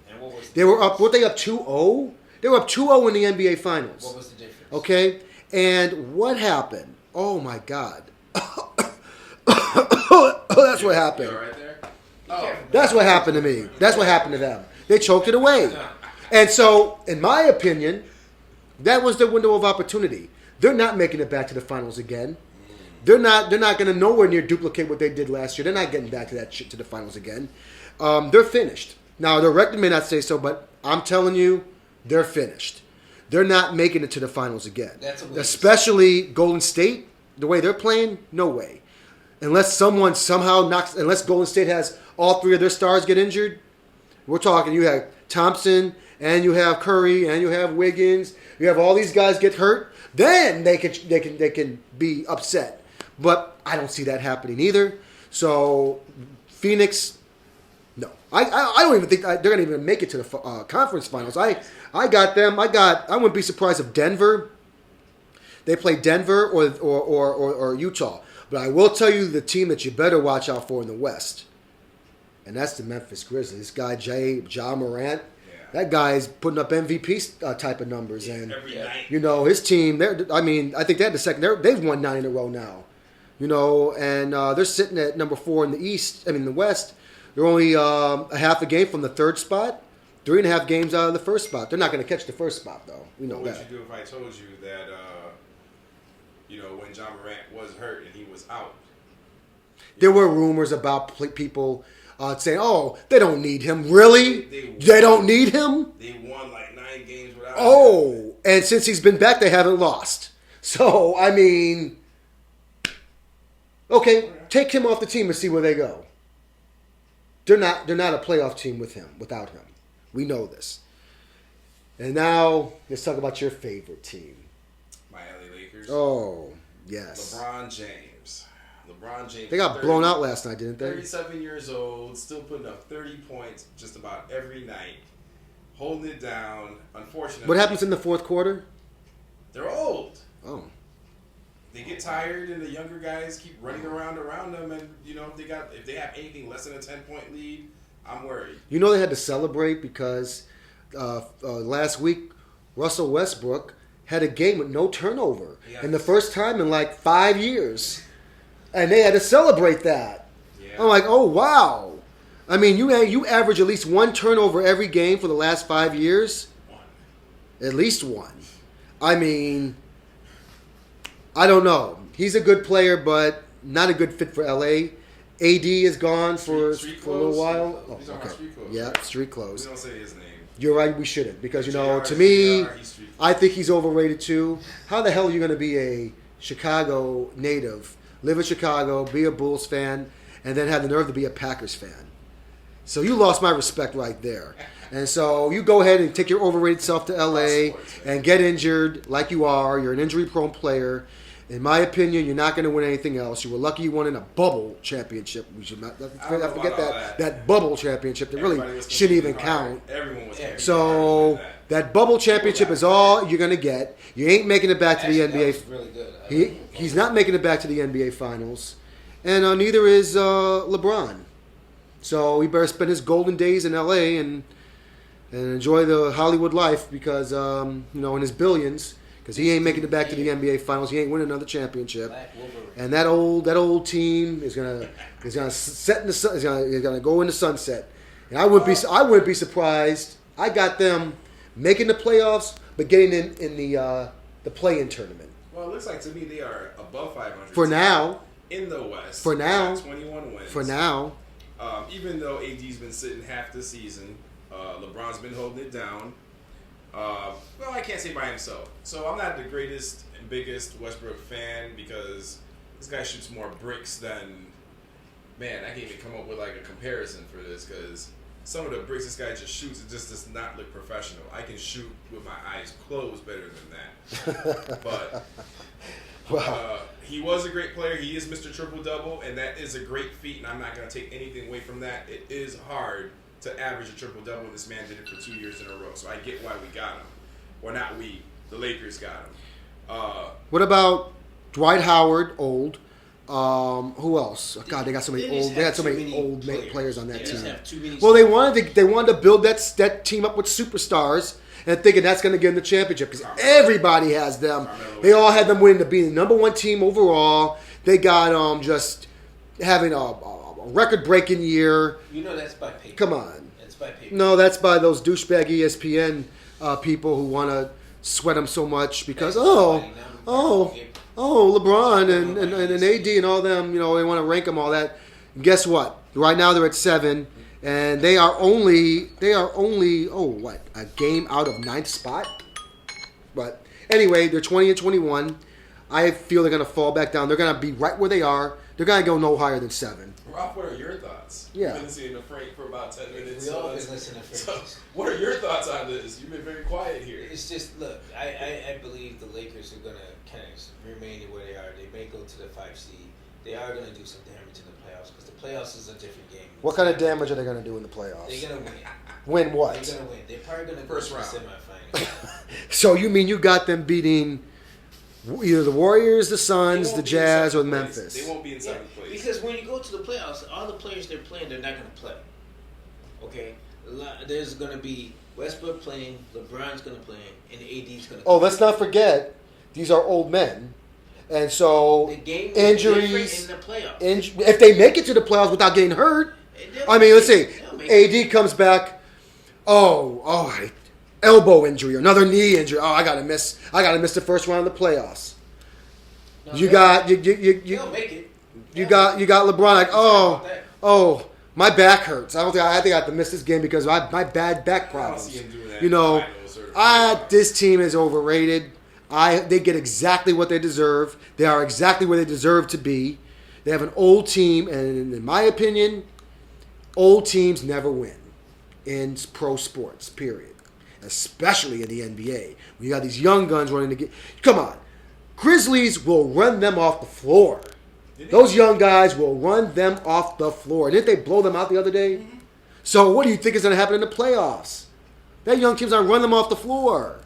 They were up. Were they up 2-0? They were up 2-0 in the NBA Finals. What was the difference? Okay, and what happened? Oh my God! That's what happened. Right there? That's what happened to me. That's what happened to them. They choked it away. And so, in my opinion, that was their window of opportunity. They're not making it back to the finals again. They're not going to nowhere near duplicate what they did last year. They're not getting back to that shit to the finals again. They're finished. Now, their record may not say so, but I'm telling you, they're finished. They're not making it to the finals again. Especially Golden State, the way they're playing, no way. Unless someone somehow unless Golden State has all three of their stars get injured, we're talking you have Thompson, and you have Curry, and you have Wiggins, you have all these guys get hurt, then they can be upset. But I don't see that happening either. So Phoenix, no, I don't even think they're going to even make it to the conference finals. I got them. I wouldn't be surprised if Denver. They play Denver or Utah. But I will tell you the team that you better watch out for in the West, and that's the Memphis Grizzlies. This guy Ja Morant. That guy's putting up MVP type of numbers, and every night. You know his team. I think they had the second. They've won 9 in a row now. You know, and they're sitting at number 4 in the East. The West. They're only a half a game from the third spot, 3.5 games out of the first spot. They're not going to catch the first spot though. We know what that. What would you do if I told you that? When Ja Morant was hurt and he was out, there were rumors about people. Saying, "Oh, they don't need him." Really? They don't need him? They won like 9 games without him. Oh, and since he's been back, they haven't lost. So, okay, take him off the team and see where they go. They're not a playoff team without him. We know this. And now, let's talk about your favorite team. My LA Lakers. Oh, yes. LeBron James. They got blown out last night, didn't they? 37 years old, still putting up 30 points just about every night, holding it down. Unfortunately, what happens in the fourth quarter? They're old. Oh, they get tired, and the younger guys keep running around them. And if they have anything less than a 10-point lead, I'm worried. You know they had to celebrate because last week Russell Westbrook had a game with no turnover, and the first time in like 5 years. And they had to celebrate that. Yeah. I'm like, oh, wow. You average at least 1 turnover every game for the last 5 years? 1. At least 1. I don't know. He's a good player, but not a good fit for L.A. AD is gone for a little while. Oh, okay. Street clothes, yeah, right? street clothes. We don't say his name. You're right, we shouldn't. Because, to me, I think he's overrated too. How the hell are you going to be a Chicago native, live in Chicago, be a Bulls fan, and then have the nerve to be a Packers fan? So you lost my respect right there. And so you go ahead and take your overrated self to L.A. and get injured like you are. You're an injury-prone player. In my opinion, you're not going to win anything else. You were lucky you won in a bubble championship. We should not forget that bubble championship that really shouldn't even count. Everyone was so that bubble championship is all you're going to get. You ain't making it back to the NBA. Really good. He's not making it back to the NBA Finals, and neither is LeBron. So he better spend his golden days in LA and enjoy the Hollywood life because in his billions. Because he ain't making it back to the NBA Finals, he ain't winning another championship, and that old team is gonna set in the sun. Is gonna go into sunset, and I wouldn't be surprised. I got them making the playoffs, but getting in the play-in tournament. Well, it looks like to me they are above 500 for now. In the West, for now, 21 wins. For now, even though AD's been sitting half the season, LeBron's been holding it down. Well, I can't say by himself. So I'm not the greatest and biggest Westbrook fan because this guy shoots more bricks than. Man, I can't even come up with like a comparison for this because some of the bricks this guy just shoots, it just does not look professional. I can shoot with my eyes closed better than that. But Wow. he was a great player. He is Mr. Triple-Double, and that is a great feat, and I'm not going to take anything away from that. It is hard to average a triple-double. This man did it for 2 years in a row, so I get why we got him. Well, not we. The Lakers got him. What about Dwight Howard, old? Who else? God, they got so many old. They had so many old players on that team. Well, they wanted to build that team up with superstars, and thinking that's going to get them the championship because everybody has them. They all had them winning to be the number one team overall. They got just having a record-breaking year. You know that's by paper. Come on. That's by paper. No, that's by those douchebag ESPN people who want to sweat them so much because LeBron and AD and all them, they want to rank them all that. And guess what? Right now they're at 7, and they are only a game out of 9th spot. But anyway, they're 20-21. I feel they're going to fall back down. They're going to be right where they are. They're going to go no higher than 7. Ralph, what are your thoughts? Yeah. You've been listening to Frank for about 10 minutes. We all been listening to Frank. So what are your thoughts on this? You've been very quiet here. It's just, look, I believe the Lakers are going to kind of remain where they are. They may go to the 5 seed. They are going to do some damage in the playoffs because the playoffs is a different game. What kind of damage are they going to do in the playoffs? They're going to win. Win what? They're going to win. They're probably going to go First to the round. semifinals. So you mean you got them beating either the Warriors, the They Suns, won't the be in Jazz, or 7th place. Memphis? They won't be in Yeah, 7th place. because when you go to the playoffs, all the players they're playing, they're not going to play. Okay? There's going to be Westbrook playing, LeBron's going to play, and AD's going to play. Oh, let's not forget, these are old men. And so The game is injuries, different in the playoffs. if they make it to the playoffs without getting hurt, I mean, let's see, AD comes back, elbow injury, another knee injury. Oh, I gotta miss the first round of the playoffs. No, You they'll make it. you got LeBron like, my back hurts. I think I have to miss this game because of my bad back I don't problems. see him doing that. This team is overrated. They get exactly what they deserve. They are exactly where they deserve to be. They have an old team, and in my opinion, old teams never win in pro sports, period. Especially in the NBA. When you got these young guns running to get... Come on. Grizzlies will run them off the floor. Those young guys will run them off the floor. Didn't they blow them out the other day? Mm-hmm. So what do you think is going to happen in the playoffs? That young team's going to run them off the floor.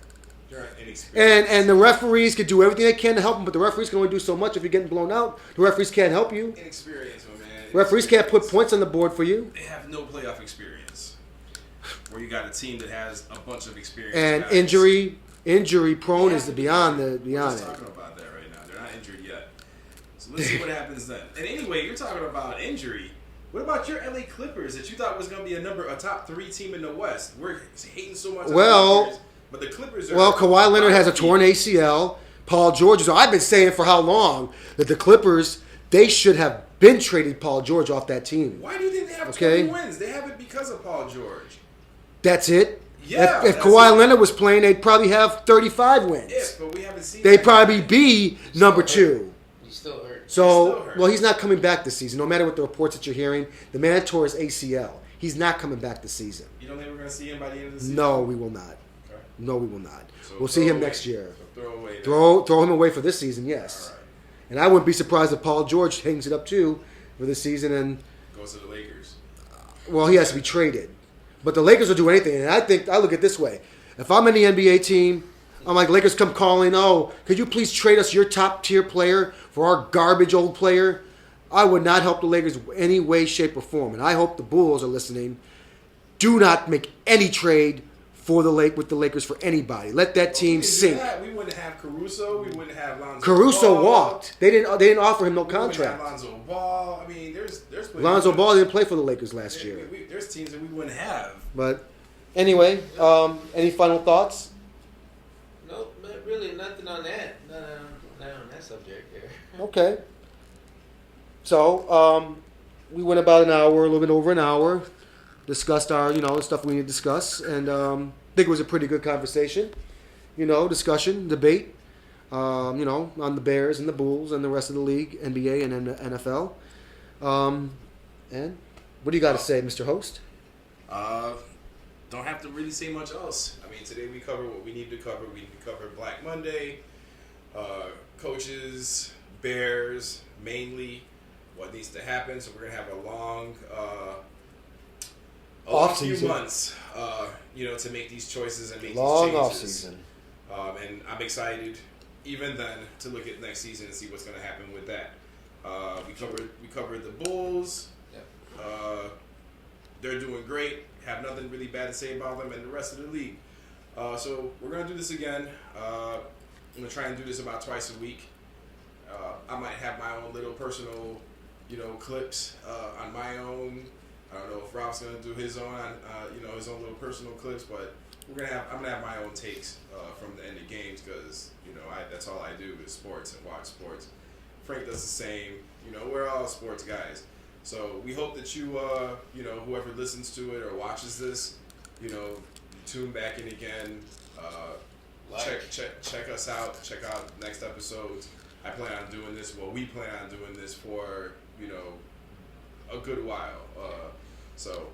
And the referees can do everything they can to help them, but the referees can only do so much if you're getting blown out. The referees can't help you. Inexperience, my man. Referees can't put points on the board for you. They have no playoff experience. Where you got a team that has a bunch of experience. And guys. injury prone is beyond We're it. just talking about that right now. They're not injured yet. So let's see what happens then. And anyway, you're talking about injury. What about your LA Clippers that you thought was going to be a top 3 team in the West? We're hating so much on the Clippers, but the Clippers are... Well, Kawhi Leonard has a torn ACL. Paul George is... I've been saying for how long that the Clippers, they should have been traded Paul George off that team. Why do you think they have 20 wins? They have it because of Paul George. That's it? Yeah. If Kawhi Leonard was playing, they'd probably have 35 wins. But we haven't seen They'd probably be number 2. He's still hurt. So, well, he's not coming back this season. No matter what the reports that you're hearing, the man tore his ACL. He's not coming back this season. You don't think we're going to see him by the end of the season? No, we will not. Okay. No, we will not. So we'll see him next year. So throw him away for this season, yes. All right. And I wouldn't be surprised if Paul George hangs it up too for this season and goes to the Lakers. Well, he has to be traded. But the Lakers will do anything. And I look at it this way. If I'm in the NBA team, I'm like, Lakers come calling, could you please trade us your top tier player for our garbage old player? I would not help the Lakers any way, shape, or form. And I hope the Bulls are listening. Do not make any trade with the Lakers for anybody. Let that team sink. We wouldn't have Caruso. We wouldn't have Lonzo. Caruso Ball. walked. They didn't offer him no We contract. wouldn't have Lonzo Ball. I mean, there's Lonzo Ball didn't play for the Lakers last year. There's teams that we wouldn't have. But anyway, any final thoughts? No, really nothing on that. Not on that subject there. Okay. So we went about an hour, a little bit over an hour. Discussed our, the stuff we need to discuss, and I think it was a pretty good conversation. Discussion, debate. On the Bears and the Bulls and the rest of the league, NBA and NFL. And what do you got to say, Mr. Host? Don't have to really say much else. I mean, today we covered what we need to cover. We need to cover Black Monday, coaches, Bears, mainly what needs to happen. So we're gonna have a long few months, to make these choices and make these changes. Long off season. And I'm excited, even then, to look at next season and see what's gonna happen with that. We covered the Bulls. Yep. They're doing great. Have nothing really bad to say about them and the rest of the league. So we're going to do this again. I'm going to try and do this about twice a week. I might have my own little personal, clips on my own. I don't know if Ralph's going to do his own, his own little personal clips, but I'm going to have my own takes from the end of games because, that's all I do is sports and watch sports. Frank does the same. We're all sports guys. So we hope that you, whoever listens to it or watches this, tune back in again. Check us out. Check out next episodes. I plan on doing this. Well, we plan on doing this for a good while. So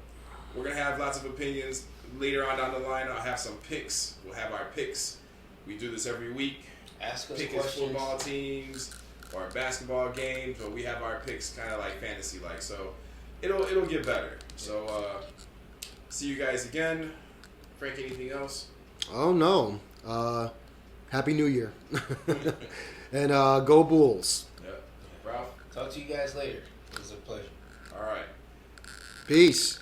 we're gonna have lots of opinions later on down the line. I'll have some picks. We'll have our picks. We do this every week. Ask us pick questions. Football teams. Or basketball games, but we have our picks kind of like fantasy-like, so it'll get better. So see you guys again. Frank, anything else? Oh no! Happy New Year, and go Bulls. Yep. Ralph. Talk to you guys later. It was a pleasure. All right. Peace.